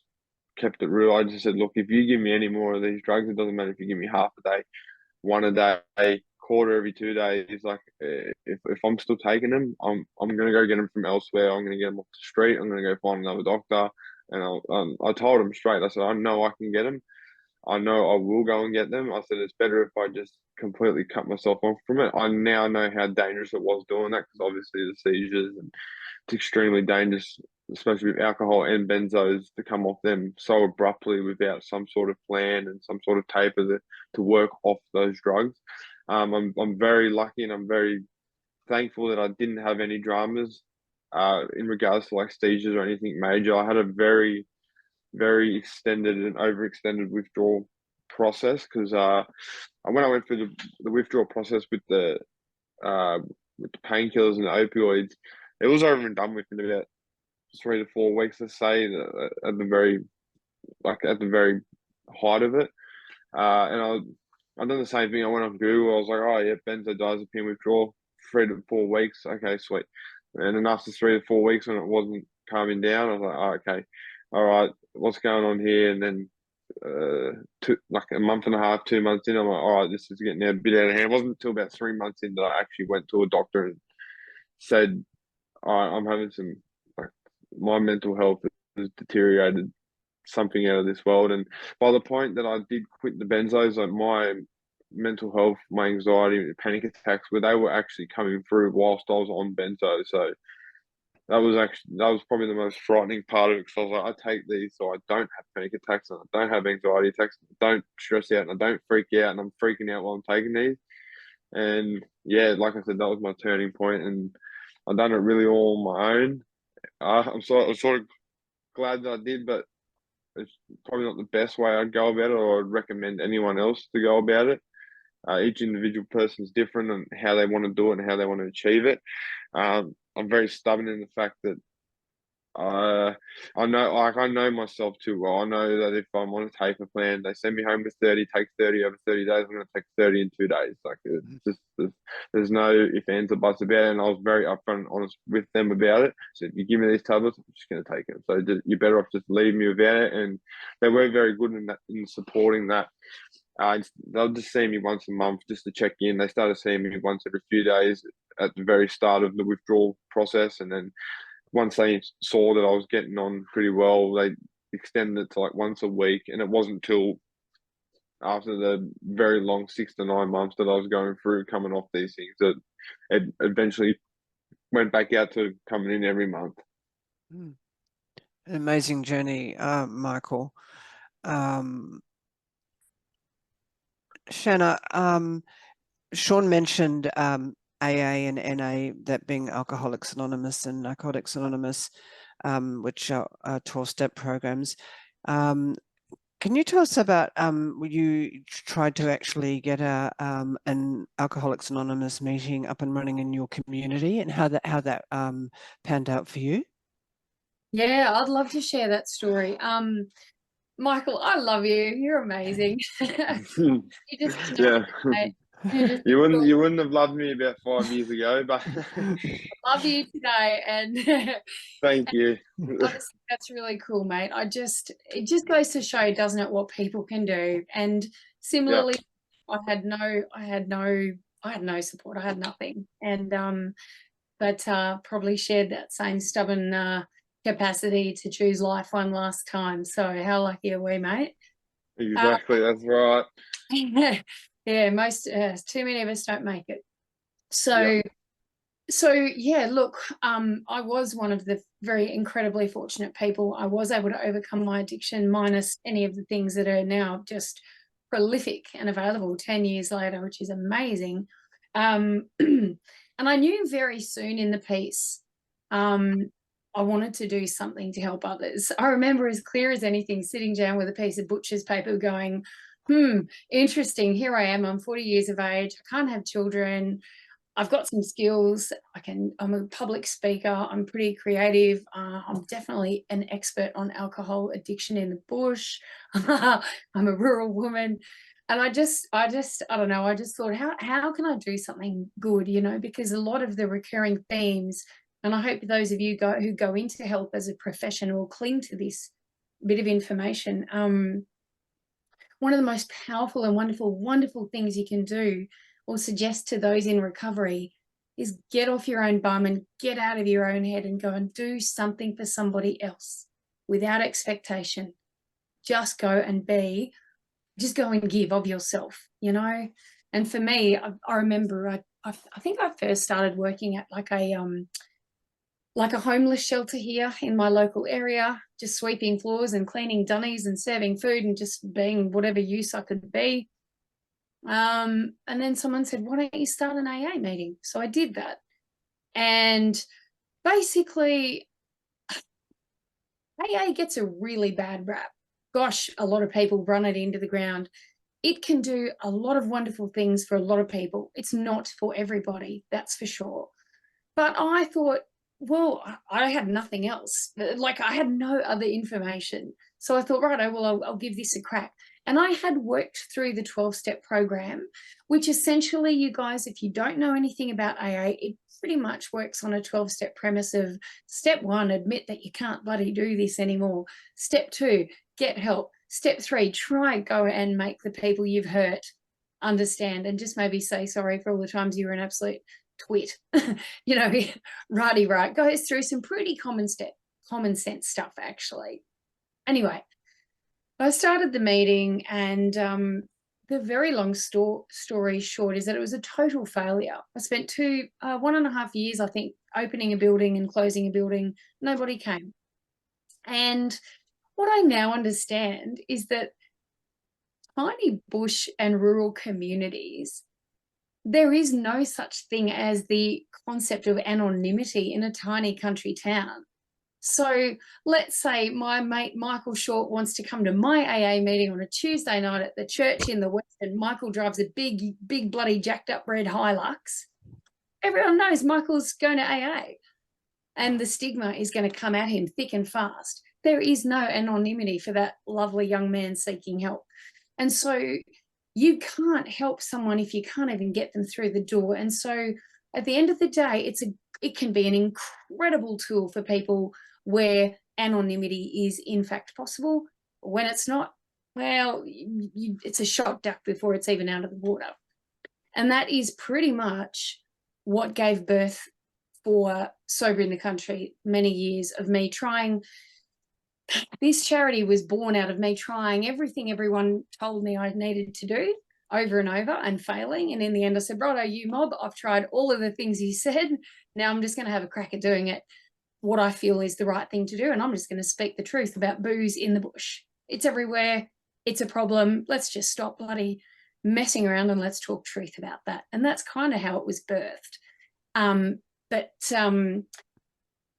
kept it real. I just said, look, if you give me any more of these drugs, it doesn't matter if you give me half a day, one a day, quarter every 2 days. Like, if I'm still taking them, I'm gonna go get them from elsewhere. I'm gonna get them off the street. I'm gonna go find another doctor. And I told them straight. I said, I know I can get them. I know I will go and get them. I said, it's better if I just completely cut myself off from it. I now know how dangerous it was doing that, because obviously the seizures, and it's extremely dangerous, especially with alcohol and benzos, to come off them so abruptly without some sort of plan and some sort of taper to work off those drugs. I'm very lucky, and I'm very thankful that I didn't have any dramas in regards to like seizures or anything major. I had a very extended and overextended withdrawal process, because when I went through the withdrawal process with the painkillers and the opioids, it was over and done with in about 3 to 4 weeks, let's say, at the very height of it. And I done the same thing. I went on Google. I was like, oh yeah, benzodiazepine withdrawal, 3 to 4 weeks. Okay, sweet. And then after 3 to 4 weeks, when it wasn't calming down, I was like, oh, okay, all right, what's going on here? And then like a month and a half, 2 months in, I'm like, all right, this is getting a bit out of hand. It wasn't until about 3 months in that I actually went to a doctor and said, all right, I'm having some, like, my mental health deteriorated something out of this world. And by the point that I did quit the benzos, like my mental health, my anxiety, panic attacks, they were actually coming through whilst I was on benzo. So that was probably the most frightening part of it, because I was like, I take these so I don't have panic attacks and I don't have anxiety attacks, I don't stress out and I don't freak out, and I'm freaking out while I'm taking these. And yeah, like I said, that was my turning point, and I've done it really all on my own. I'm sort of glad that I did, but it's probably not the best way I'd go about it, or I'd recommend anyone else to go about it. Each individual person's different and how they want to do it and how they want to achieve it. I'm very stubborn in the fact that I know myself too well. I know that if I'm on a taper plan, they send me home with 30, take 30 over 30 days, I'm going to take 30 in 2 days. Like, it's just, there's no ifs, ands, or buts about it. And I was very upfront and honest with them about it. So if you give me these tablets, I'm just going to take them. So you're better off just leaving me without it. And they were very good in supporting that. They'll just see me once a month just to check in. They started seeing me once every few days at the very start of the withdrawal process, and then once they saw that I was getting on pretty well, they extended it to like once a week. And it wasn't until after the very long 6 to 9 months that I was going through coming off these things that it eventually went back out to coming in every month. An amazing journey, Michael. Shanna, Sean mentioned AA and NA, that being Alcoholics Anonymous and Narcotics Anonymous, which are 12-step programs. Can you tell us about you tried to actually get an Alcoholics Anonymous meeting up and running in your community, and how that panned out for you? Yeah, I'd love to share that story. Michael, I love you. You're amazing. You just know, Yeah. you You wouldn't have loved me about 5 years ago, but I love you today, and thank you. honestly, that's really cool, mate. It just goes to show, doesn't it, what people can do. And similarly, I had no support. I had nothing, and but probably shared that same stubborn capacity to choose life one last time. So how lucky are we, mate? Exactly, that's right. Yeah, too many of us don't make it. So yeah, look, I was one of the very incredibly fortunate people. I was able to overcome my addiction, minus any of the things that are now just prolific and available 10 years later, which is amazing. And I knew very soon in the piece, I wanted to do something to help others. I remember as clear as anything sitting down with a piece of butcher's paper going, interesting, here I am, I'm 40 years of age, I can't have children, I've got some skills, I'm a public speaker, I'm pretty creative, I'm definitely an expert on alcohol addiction in the bush, I'm a rural woman. And I don't know, I just thought, how can I do something good, because a lot of the recurring themes, and I hope those of you who go into help as a professional cling to this bit of information. One of the most powerful and wonderful things you can do or suggest to those in recovery is get off your own bum and get out of your own head and go and do something for somebody else without expectation. Just go and go and give of yourself, And for me, I remember I think I first started working at like a homeless shelter here in my local area, just sweeping floors and cleaning dunnies and serving food and just being whatever use I could be. And then someone said, why don't you start an AA meeting? So I did that. And basically, AA gets a really bad rap. Gosh, a lot of people run it into the ground. It can do a lot of wonderful things for a lot of people. It's not for everybody, that's for sure. But I thought, well, I had nothing else. Like, I had no other information. So I thought, right, I'll give this a crack. And I had worked through the 12-step program, which essentially, you guys, if you don't know anything about AA, it pretty much works on a 12-step premise of step 1, admit that you can't bloody do this anymore. Step 2, get help. Step 3, go and make the people you've hurt understand, and just maybe say sorry for all the times you were an absolute twit. Righty right, goes through some pretty common steps. common sense stuff, actually. Anyway, I started the meeting, and the very long story short is that it was a total failure. I spent 1.5 years, I think, opening a building and closing a building. Nobody came. And what I now understand is that tiny bush and rural communities, there is no such thing as the concept of anonymity in a tiny country town. So let's say my mate Michael Short wants to come to my AA meeting on a Tuesday night at the church in the West, and Michael drives a big bloody jacked up red Hilux. Everyone knows Michael's going to AA, and the stigma is going to come at him thick and fast. There is no anonymity for that lovely young man seeking help. And so you can't help someone if you can't even get them through the door. And so at the end of the day, it can be an incredible tool for people where anonymity is in fact possible. When it's not, well, it's a shot duck before it's even out of the water. And that is pretty much what gave birth for Sober in the Country, many years of me trying. This charity was born out of me trying everything everyone told me I needed to do over and over and failing. And in the end, I said, righto, you mob, I've tried all of the things you said. Now I'm just going to have a crack at doing it, what I feel is the right thing to do. And I'm just going to speak the truth about booze in the bush. It's everywhere. It's a problem. Let's just stop bloody messing around and let's talk truth about that. And that's kind of how it was birthed.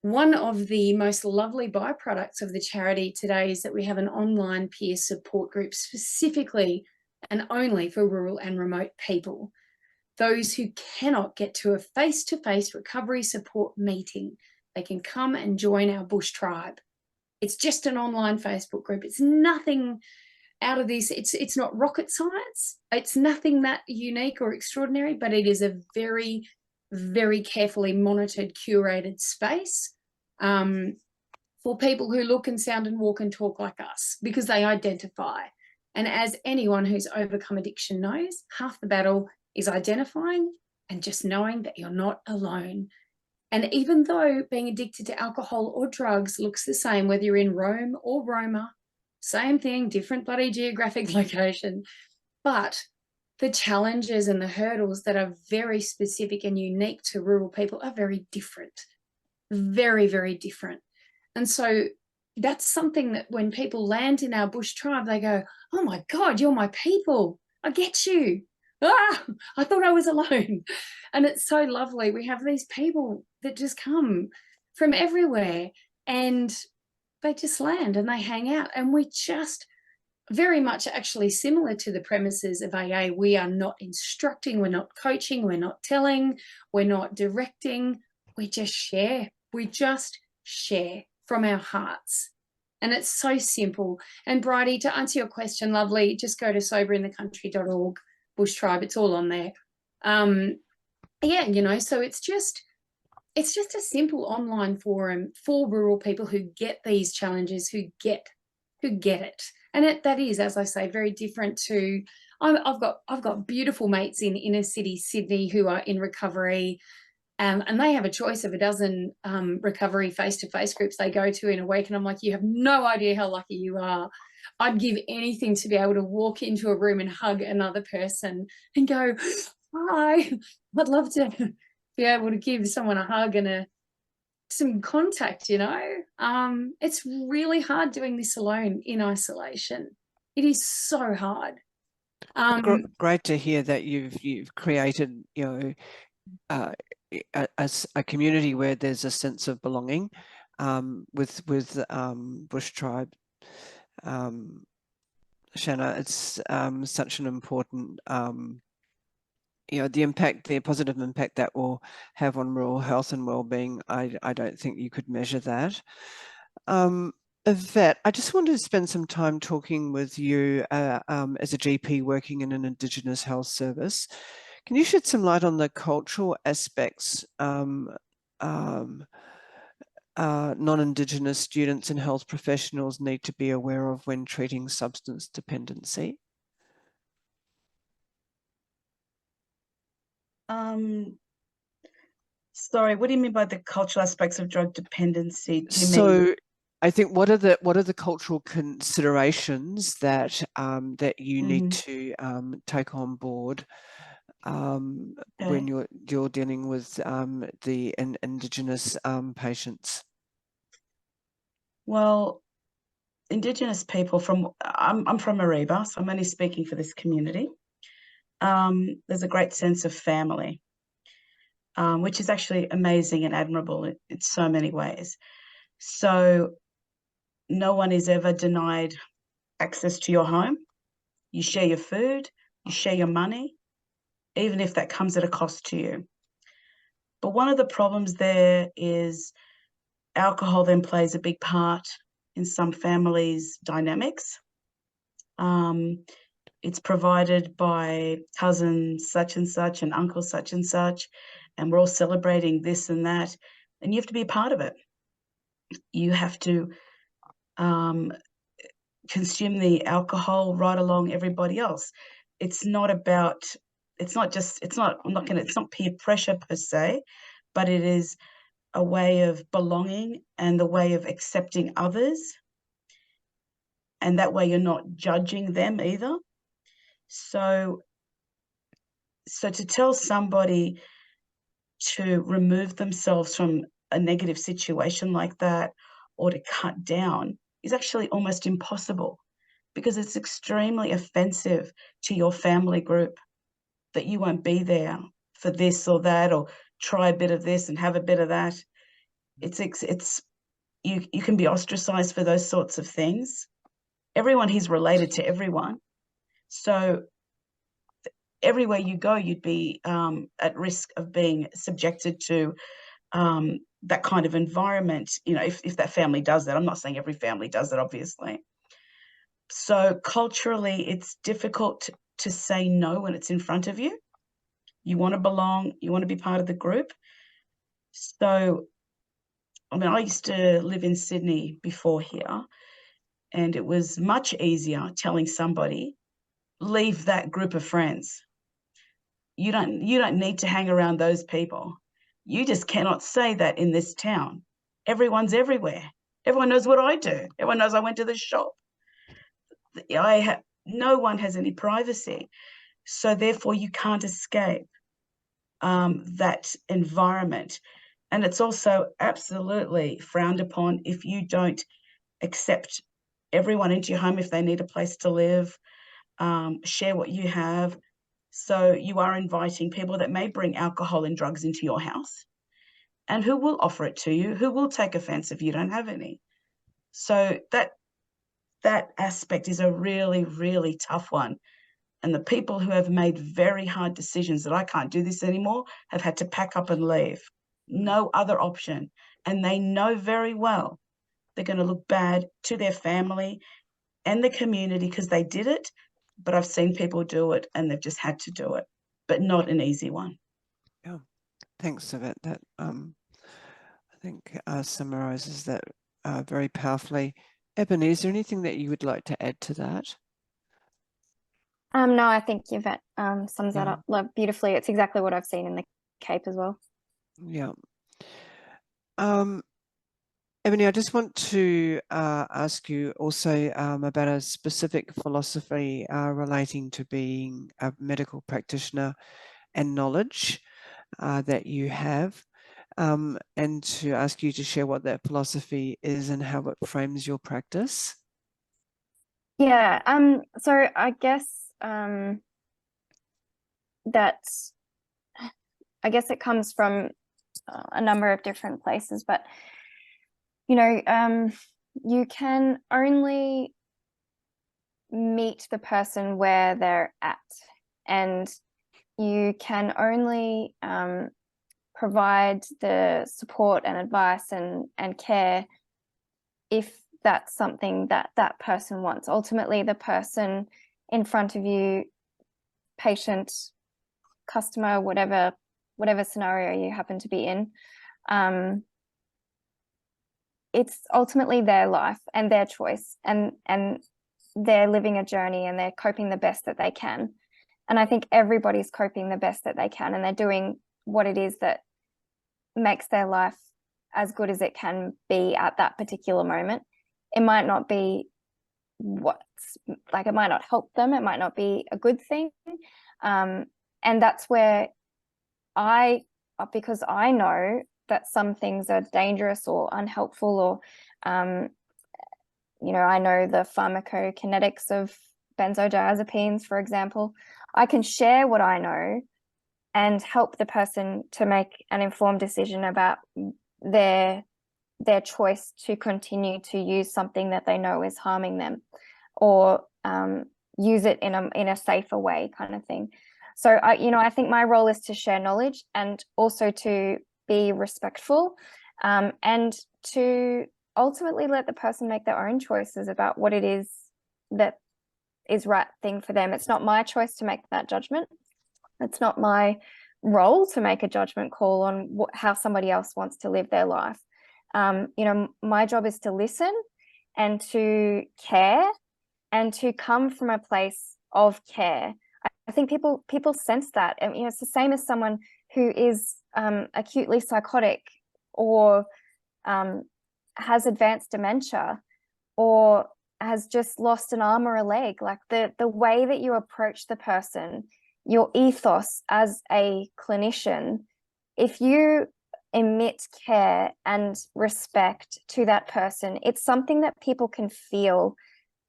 One of the most lovely byproducts of the charity today is that we have an online peer support group specifically and only for rural and remote people, those who cannot get to a face-to-face recovery support meeting. They can come and join our bush tribe. It's just an online Facebook group. It's nothing out of this. It's not rocket science. It's nothing that unique or extraordinary, but it is a very, very carefully monitored, curated space for people who look and sound and walk and talk like us, because they identify. And as anyone who's overcome addiction knows, half the battle is identifying and just knowing that you're not alone. And even though being addicted to alcohol or drugs looks the same, whether you're in Rome or Roma, same thing, different bloody geographic location, but the challenges and the hurdles that are very specific and unique to rural people are very different, very, very different. And so that's something that when people land in our bush tribe, they go, oh my God, you're my people. I get you. Ah, I thought I was alone. And it's so lovely. We have these people that just come from everywhere and they just land and they hang out. And we just very much actually similar to the premises of AA. We are not instructing, we're not coaching, we're not telling, we're not directing. We just share. We just share from our hearts. And it's so simple. And Bridie, to answer your question, lovely, just go to soberinthecountry.org, Bush Tribe, it's all on there. Yeah, you know, so it's just a simple online forum for rural people who get these challenges, who get it. And that is, as I say, very different to, I've got beautiful mates in inner city Sydney who are in recovery, and they have a choice of a dozen recovery face-to-face groups they go to in a week. And I'm like, you have no idea how lucky you are. I'd give anything to be able to walk into a room and hug another person and go, hi. I'd love to be able to give someone a hug and some contact, you know. It's really hard doing this alone in isolation. It is so hard. Great to hear that you've created, you know, a community where there's a sense of belonging with Bush Tribe. Shanna, it's such an important, you know, the positive impact that will have on rural health and well-being. I don't think you could measure that. Yvette, I just wanted to spend some time talking with you as a GP working in an Indigenous health service. Can you shed some light on the cultural aspects non-Indigenous students and health professionals need to be aware of when treating substance dependency? Sorry, what do you mean by the cultural aspects of drug dependency? Do you mean? So I think what are the cultural considerations that that you need to take on board when Okay. you're dealing with the Indigenous patients? Well, Indigenous people I'm from Mariba, so I'm only speaking for this community. There's a great sense of family, which is actually amazing and admirable in so many ways. So no one is ever denied access to your home. You share your food, you share your money, even if that comes at a cost to you. But one of the problems there is alcohol then plays a big part in some families' dynamics. It's provided by cousin such and such and uncle such and such, and we're all celebrating this and that, and you have to be a part of it. You have to consume the alcohol right along everybody else. It's not peer pressure per se, but it is a way of belonging and the way of accepting others. And that way you're not judging them either. So to tell somebody to remove themselves from a negative situation like that or to cut down is actually almost impossible, because it's extremely offensive to your family group that you won't be there for this or that, or try a bit of this and have a bit of that. You can be ostracized for those sorts of things. Everyone here's related to everyone. So everywhere you go, you'd be at risk of being subjected to that kind of environment, if that family does that. I'm not saying every family does that, obviously. So culturally, it's difficult to say no when it's in front of you. You want to belong, you want to be part of the group. So, I used to live in Sydney before here, and it was much easier telling somebody, leave that group of friends. You don't need to hang around those people. You just cannot say that in this town. Everyone's everywhere. Everyone knows what I do. Everyone knows I went to the shop. No one has any privacy. So therefore you can't escape that environment. And it's also absolutely frowned upon if you don't accept everyone into your home if they need a place to live, share what you have. So you are inviting people that may bring alcohol and drugs into your house, and who will offer it to you, who will take offense if you don't have any. So that aspect is a really, really tough one. And the people who have made very hard decisions that I can't do this anymore have had to pack up and leave. No other option. And they know very well they're going to look bad to their family and the community because they did it. But I've seen people do it and they've just had to do it, but not an easy one. Yeah, thanks for that. That I think summarizes that very powerfully. Ebony, is there anything that you would like to add to that? No, I think Yvette sums that up beautifully. It's exactly what I've seen in the Cape as well. Yeah. Ebony, I just want to ask you also about a specific philosophy relating to being a medical practitioner and knowledge that you have, and to ask you to share what that philosophy is and how it frames your practice. Yeah, so I guess it comes from a number of different places, but you can only meet the person where they're at, and you can only provide the support and advice and care if that's something that that person wants. Ultimately, the person in front of you, patient, customer, whatever scenario you happen to be in, it's ultimately their life and their choice, and they're living a journey and they're coping the best that they can. And I think everybody's coping the best that they can, and they're doing what it is that makes their life as good as it can be at that particular moment. It might not be it might not help them, it might not be a good thing. And that's where because I know that some things are dangerous or unhelpful, or I know the pharmacokinetics of benzodiazepines, for example. I can share what I know and help the person to make an informed decision about their choice to continue to use something that they know is harming them, or use it in a safer way, kind of thing. So I think my role is to share knowledge and also to be respectful, and to ultimately let the person make their own choices about what it is that is right thing for them. It's not my choice to make that judgment. It's not my role to make a judgment call on how somebody else wants to live their life. My job is to listen and to care and to come from a place of care. I think people sense that. And it's the same as someone who is acutely psychotic, or has advanced dementia, or has just lost an arm or a leg. Like the way that you approach the person, your ethos as a clinician, if you emit care and respect to that person, it's something that people can feel,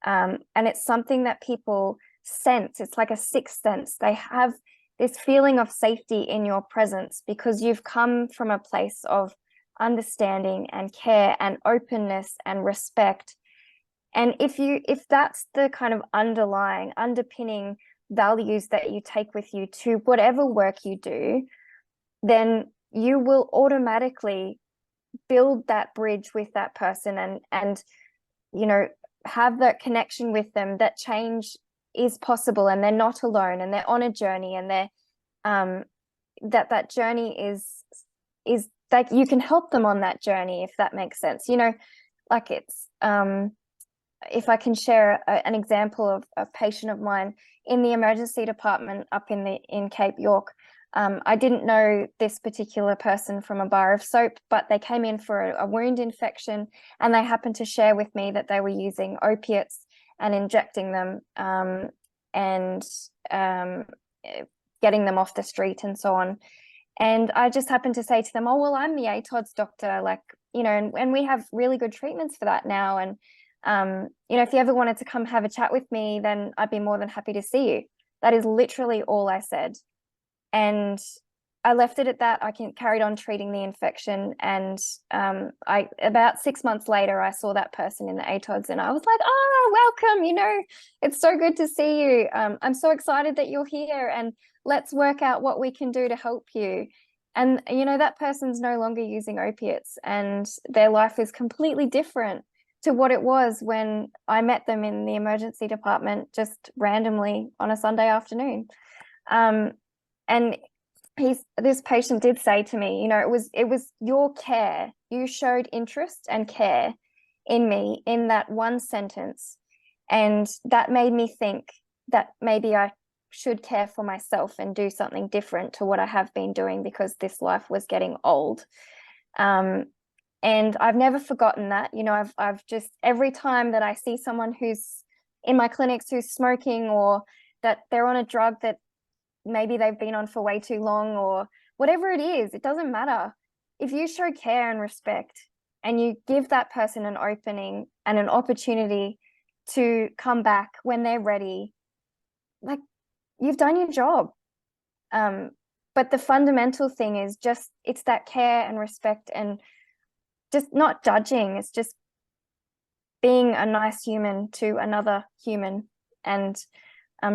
and it's something that people sense. It's like a sixth sense. They have this feeling of safety in your presence because you've come from a place of understanding and care and openness and respect. And if that's the kind of underpinning values that you take with you to whatever work you do, then you will automatically build that bridge with that person and have that connection with them, that change is possible and they're not alone and they're on a journey, and they're that journey is like you can help them on that journey, if that makes sense. Like it's if I can share an example of a patient of mine in the emergency department up in Cape York. I didn't know this particular person from a bar of soap, but they came in for a wound infection, and they happened to share with me that they were using opiates and injecting them, and getting them off the street and so on. And I just happened to say to them, "Oh, well, I'm the ATODS doctor, and we have really good treatments for that now. And if you ever wanted to come have a chat with me, then I'd be more than happy to see you." That is literally all I said. And I left it at that. I carried on treating the infection. And about 6 months later, I saw that person in the ATODS, and I was like, "Oh, welcome. It's so good to see you. I'm so excited that you're here, and let's work out what we can do to help you." And, that person's no longer using opiates, and their life is completely different to what it was when I met them in the emergency department just randomly on a Sunday afternoon. And this patient did say to me, it was your care. You showed interest and care in me in that one sentence. And that made me think that maybe I should care for myself and do something different to what I have been doing, because this life was getting old. And I've never forgotten that. I've just, every time that I see someone who's in my clinics who's smoking, or that they're on a drug that maybe they've been on for way too long, or whatever it is, it doesn't matter. If you show care and respect and you give that person an opening and an opportunity to come back when they're ready, like, you've done your job. But the fundamental thing is just, it's that care and respect, and just not judging. It's just being a nice human to another human, and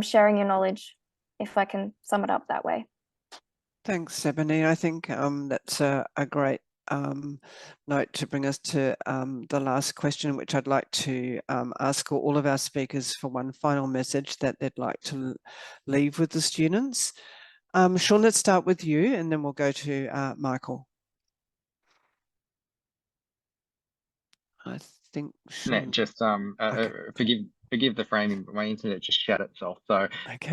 sharing your knowledge, if I can sum it up that way. Thanks, Ebony. I think that's a great note to bring us to the last question, which I'd like to ask all of our speakers for one final message that they'd like to leave with the students. Sean, let's start with you, and then we'll go to Michael. I think Sean... just Okay. forgive the framing, but my internet just shut itself. So okay.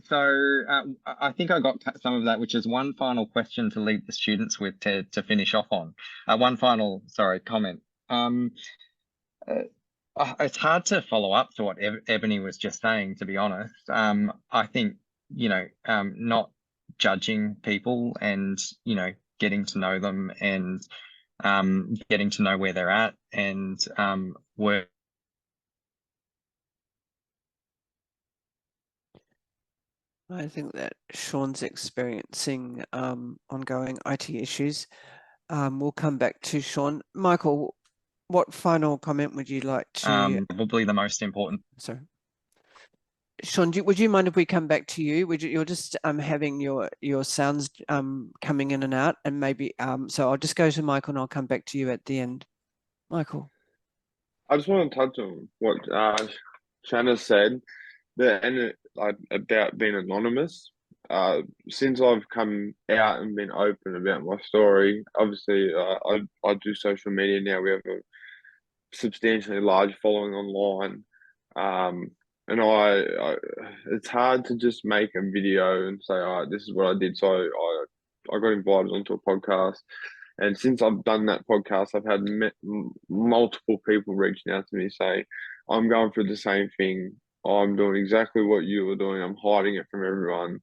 So I think I got some of that, which is one final question to leave the students with to finish off on. One final, sorry, comment. It's hard to follow up to what Ebony was just saying, to be honest. I think, not judging people and, getting to know them and getting to know where they're at and work. I think that Sean's experiencing ongoing IT issues. We'll come back to Sean. Michael, what final comment would you like to? Probably the most important. Sorry, Sean, would you mind if we come back to you? You're just having your sounds coming in and out, and maybe so I'll just go to Michael and I'll come back to you at the end. Michael, I just want to touch on what Shanna said about being anonymous. Since I've come out and been open about my story, obviously I do social media now. We have a substantially large following online, and I it's hard to just make a video and say, "Oh, this is what I did." So I got invited onto a podcast, and since I've done that podcast, I've had multiple people reaching out to me saying, "I'm going through the same thing. I'm doing exactly what you were doing. I'm hiding it from everyone.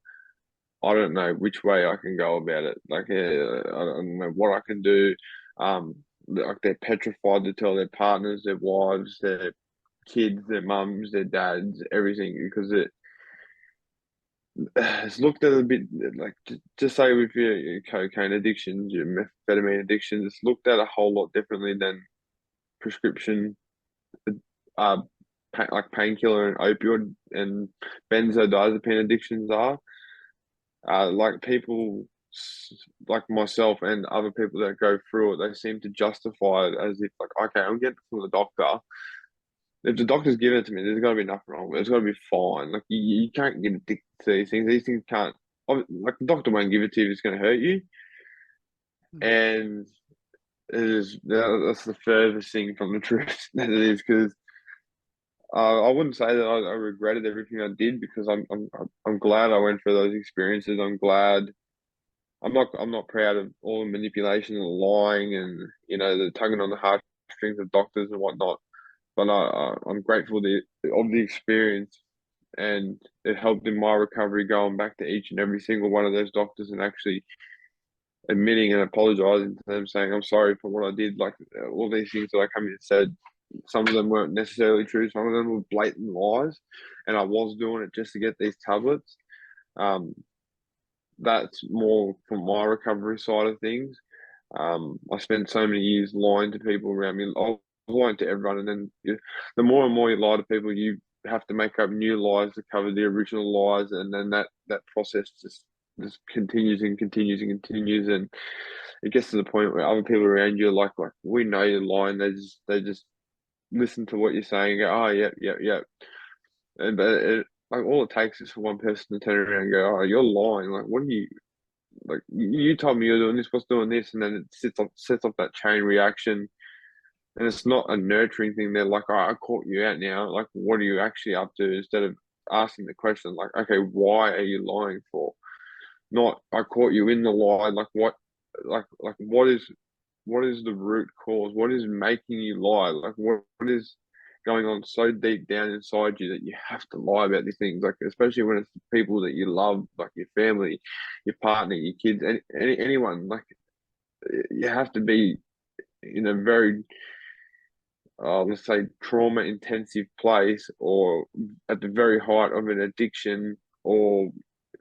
I don't know which way I can go about it. Like, I don't know what I can do." Like, they're petrified to tell their partners, their wives, their kids, their mums, their dads, everything, because it's looked at a bit like, just say with your cocaine addictions, your methamphetamine addictions, it's looked at a whole lot differently than prescription, like painkiller and opioid and benzodiazepine addictions are. Like, people like myself and other people that go through it, they seem to justify it as if, like, okay, I'm getting it from the doctor. If the doctor's giving it to me, there's got to be nothing wrong with it. It's got to be fine. Like, you can't get addicted to these things. These things can't, like, the doctor won't give it to you if it's going to hurt you. And that's the furthest thing from the truth that it is, because I wouldn't say that I regretted everything I did, because I'm glad I went through those experiences. I'm glad. I'm not proud of all the manipulation and the lying and, the tugging on the heartstrings of doctors and whatnot. But I'm grateful of the experience, and it helped in my recovery, going back to each and every single one of those doctors and actually admitting and apologizing to them, saying, "I'm sorry for what I did." Like, all these things that I come in and said, some of them weren't necessarily true. Some of them were blatant lies, and I was doing it just to get these tablets. That's more from my recovery side of things. I spent so many years lying to people around me. I was lying to everyone, and then the more and more you lie to people, you have to make up new lies to cover the original lies, and then that process just continues and continues and continues, and it gets to the point where other people around you are like, we know you're lying. They just listen to what you're saying and go, "Oh, yep." And like, all it takes is for one person to turn around and go, "Oh, you're lying. Like, what are you, like, you told me you're doing this, what's doing this?" And then it sets off that chain reaction. And it's not a nurturing thing. They're like, "Oh, I caught you out now. Like, what are you actually up to?" Instead of asking the question, like, "Okay, why are you lying for?" Not, "I caught you in the lie." Like, what is the root cause? What is making you lie? Like, what is going on so deep down inside you that you have to lie about these things? Like, especially when it's people that you love, like your family, your partner, your kids, anyone. Like, you have to be in a very, let's say, trauma intensive place, or at the very height of an addiction or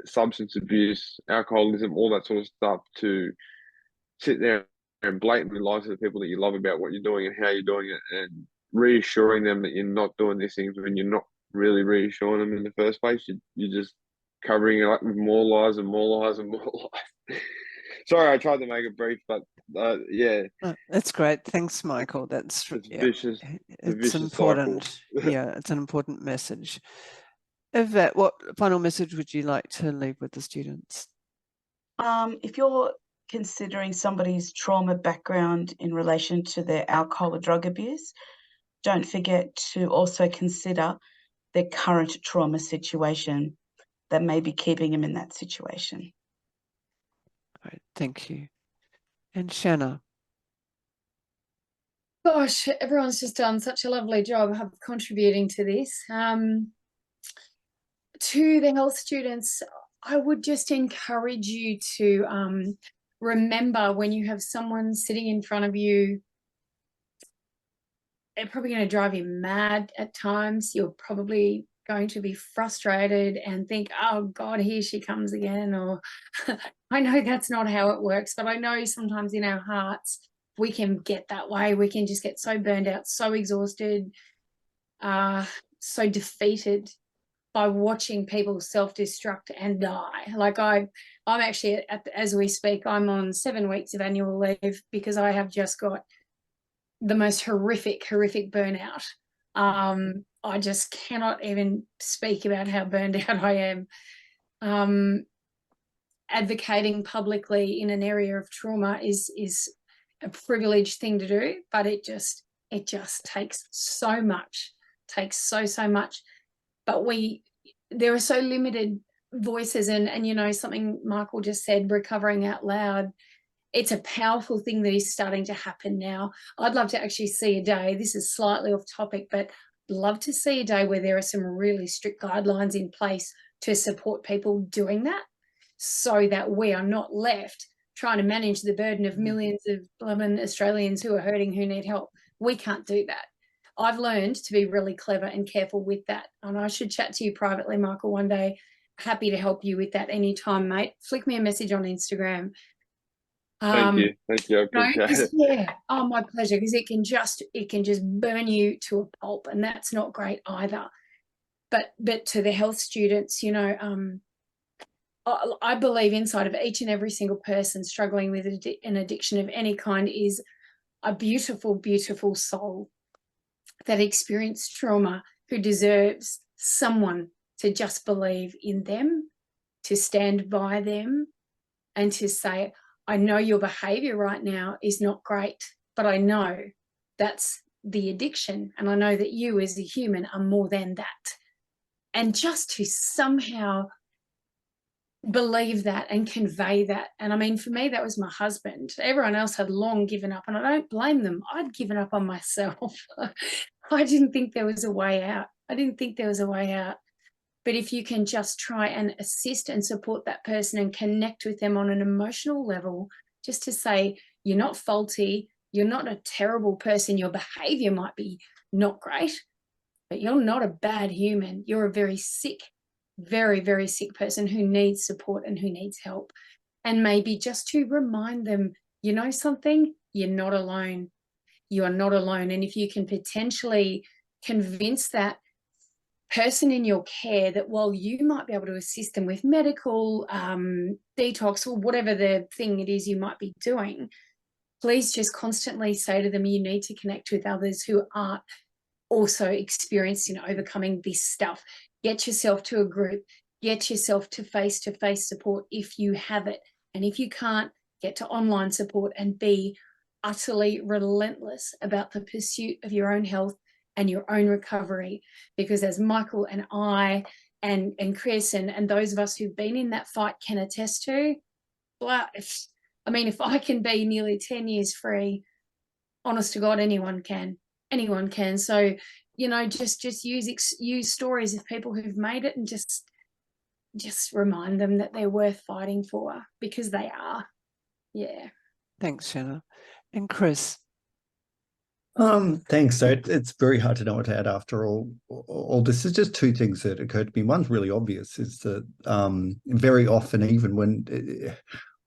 substance abuse, alcoholism, all that sort of stuff, to sit there and blatantly lie to the people that you love about what you're doing and how you're doing it, and reassuring them that you're not doing these things when you're not really reassuring them in the first place. You're just covering it up with more lies and more lies and more lies. Sorry, I tried to make it brief, but yeah. That's great. Thanks, Michael. That's vicious. It's important. Yeah, it's an important message. Yvette, what final message would you like to leave with the students? If you're considering somebody's trauma background in relation to their alcohol or drug abuse, don't forget to also consider their current trauma situation. that may be keeping him in that situation. Right, thank you. And Shanna. Gosh, everyone's just done such a lovely job of contributing to this. To the health students, I would just encourage you to remember when you have someone sitting in front of you, they're probably going to drive you mad at times. You're probably going to be frustrated and think, oh God, here she comes again. Or I know that's not how it works, but I know sometimes in our hearts, we can get that way. We can just get so burned out, so exhausted, so defeated by watching people self-destruct and die. Like I'm actually, as we speak, I'm on 7 weeks of annual leave because I have just got the most horrific burnout. I just cannot even speak about how burned out I am. Advocating publicly in an area of trauma is a privileged thing to do, but it just takes so much, so much. But there are so limited voices, and you know, something Michael just said, recovering out loud, it's a powerful thing that is starting to happen now. I'd love to actually see a day, this is slightly off topic, but love to see a day where there are some really strict guidelines in place to support people doing that, so that we are not left trying to manage the burden of millions of Australians who are hurting, who need help. We can't do that. I've learned to be really clever and careful with that. And I should chat to you privately, Michael, one day. Happy to help you with that anytime, mate. Flick me a message on Instagram. Thank you. I appreciate it. Yeah, oh, my pleasure, because it can just burn you to a pulp, and that's not great either. But to the health students, you know, I believe inside of each and every single person struggling with an addiction of any kind is a beautiful, beautiful soul that experienced trauma, who deserves someone to just believe in them, to stand by them, and to say, I know your behavior right now is not great, but I know that's the addiction, and I know that you as a human are more than that. And just to somehow believe that and convey that. And I mean, for me, that was my husband. Everyone else had long given up, and I don't blame them. I'd given up on myself. I didn't think there was a way out. But if you can just try and assist and support that person and connect with them on an emotional level, just to say, you're not faulty, you're not a terrible person, your behavior might be not great, but you're not a bad human. You're a very sick, very, very sick person who needs support and who needs help. And maybe just to remind them, you know something, you're not alone. You are not alone. And if you can potentially convince that person in your care that while you might be able to assist them with medical detox or whatever the thing it is you might be doing, please just constantly say to them, you need to connect with others who are also experienced in overcoming this stuff. Get yourself to a group, get yourself to face-to-face support if you have it. And if you can't, get to online support and be utterly relentless about the pursuit of your own health and your own recovery. Because as Michael and I and Chris and those of us who've been in that fight can attest to, well, if I can be nearly 10 years free, honest to God, anyone can. So, you know, just use stories of people who've made it, and just remind them that they're worth fighting for, because they are. Yeah. Thanks, Shanna. And Chris. Thanks. So it's very hard to know what to add after all this. Is just two things that occurred to me. One's really obvious, is that very often, even when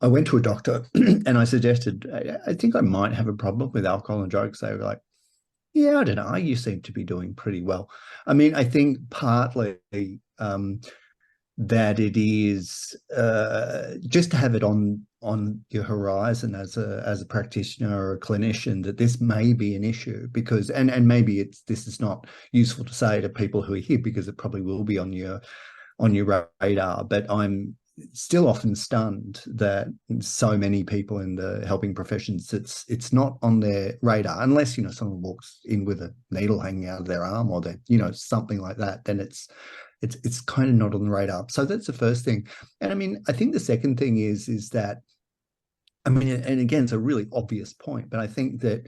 I went to a doctor and I suggested, I think I might have a problem with alcohol and drugs, they were like, yeah, I don't know, you seem to be doing pretty well. I mean, I think partly that it is just to have it on your horizon as a practitioner or a clinician, that this may be an issue, because and maybe this is not useful to say to people who are here, because it probably will be on your radar, but I'm still often stunned that so many people in the helping professions, it's not on their radar, unless, you know, someone walks in with a needle hanging out of their arm, or something like that. Then it's kind of not on the radar. So that's the first thing. And I mean, I think the second thing is that, I mean, and again, it's a really obvious point, but I think that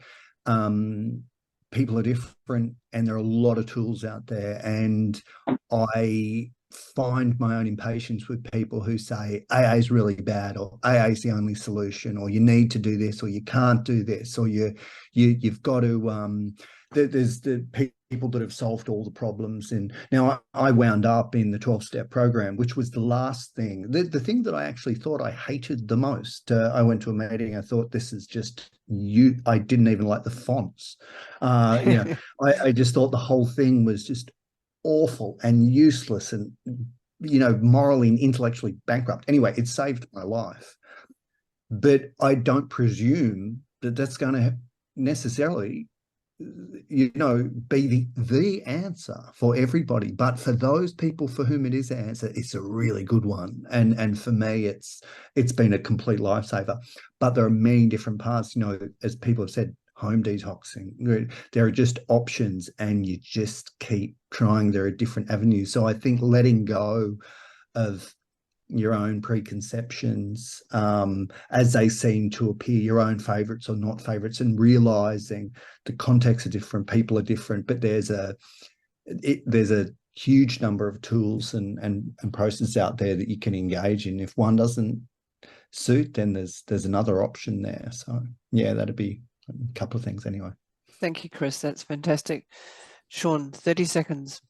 people are different and there are a lot of tools out there. And I find my own impatience with people who say AA is really bad, or AA is the only solution, or you need to do this, or you can't do this, or you've got to there's the people that have solved all the problems. And now I wound up in the 12-step program, which was the last thing, the thing that I actually thought I hated the most. I went to a meeting, I thought, this is just I didn't even like the fonts. I just thought the whole thing was just awful and useless and, morally and intellectually bankrupt. Anyway, it saved my life. But I don't presume that that's going to necessarily be the answer for everybody. But for those people for whom it is the answer, it's a really good one. And for me, it's been a complete lifesaver. But there are many different paths, as people have said, home detoxing. There are just options, and you just keep trying. There are different avenues. So I think letting go of your own preconceptions as they seem to appear, your own favorites or not favorites, and realizing the contexts are different, people are different, but there's a huge number of tools and processes out there that you can engage in. If one doesn't suit, then there's another option there. So yeah, that'd be a couple of things anyway. Thank you, Chris. That's fantastic. Sean, 30 seconds.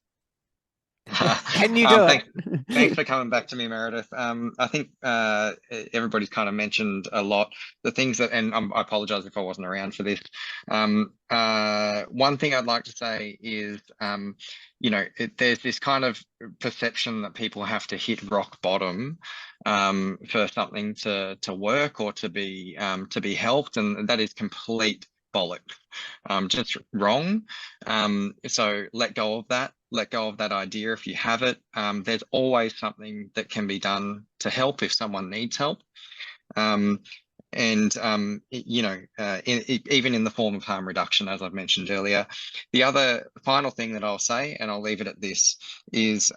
Can you do it? Thanks for coming back to me, Meredith. I think everybody's kind of mentioned a lot the things that, and I apologize if I wasn't around for this. One thing I'd like to say is, there's this kind of perception that people have to hit rock bottom for something to work or to be helped, and that is complete bollocks. Just wrong. So let go of that. Let go of that idea if you have it. There's always something that can be done to help if someone needs help. Even in the form of harm reduction, as I've mentioned earlier. The other final thing that I'll say, and I'll leave it at this, is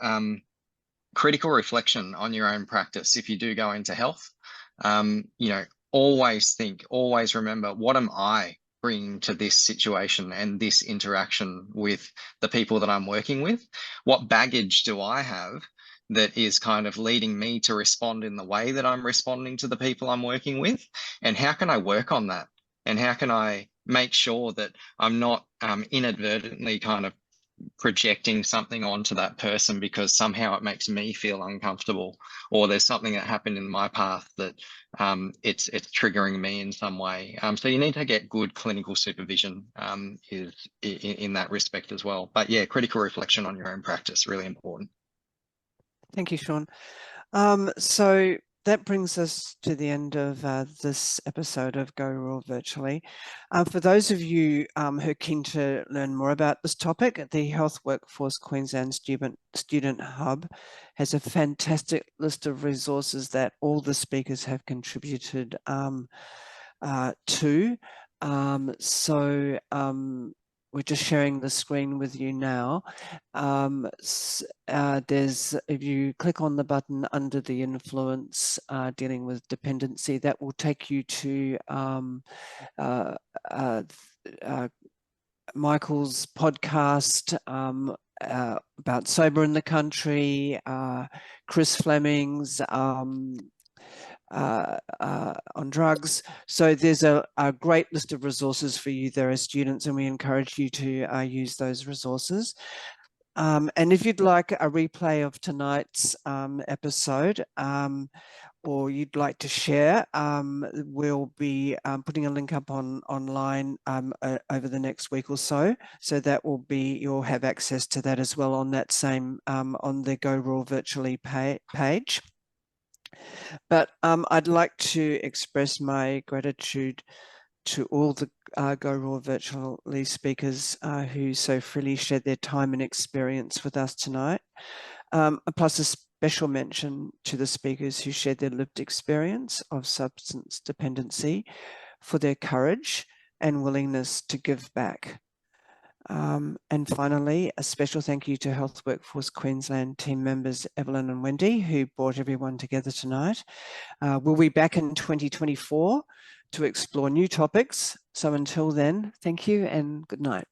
critical reflection on your own practice. If you do go into health, always remember, what am I bringing to this situation and this interaction with the people that I'm working with? What baggage do I have that is kind of leading me to respond in the way that I'm responding to the people I'm working with? And how can I work on that? And how can I make sure that I'm not inadvertently kind of projecting something onto that person because somehow it makes me feel uncomfortable, or there's something that happened in my path that it's triggering me in some way. So you need to get good clinical supervision is in that respect as well. But yeah, critical reflection on your own practice, really important. Thank you, Sean. So that brings us to the end of this episode of Go Raw Virtually. For those of you who are keen to learn more about this topic, the Health Workforce Queensland Student Hub has a fantastic list of resources that all the speakers have contributed to. We're just sharing the screen with you now. If you click on the button under the influence dealing with dependency, that will take you to Michael's podcast about sober in the country, Chris Fleming's on drugs. So there's a great list of resources for you there as students, and we encourage you to use those resources. And if you'd like a replay of tonight's episode, or you'd like to share, we'll be putting a link up online over the next week or so. So that will be, you'll have access to that as well on that same, on the Go Raw Virtually page. But I'd like to express my gratitude to all the Go Raw Virtually speakers who so freely shared their time and experience with us tonight. Plus a special mention to the speakers who shared their lived experience of substance dependency for their courage and willingness to give back. And finally, a special thank you to Health Workforce Queensland team members Evelyn and Wendy, who brought everyone together tonight. We'll be back in 2024 to explore new topics. So until then, thank you and good night.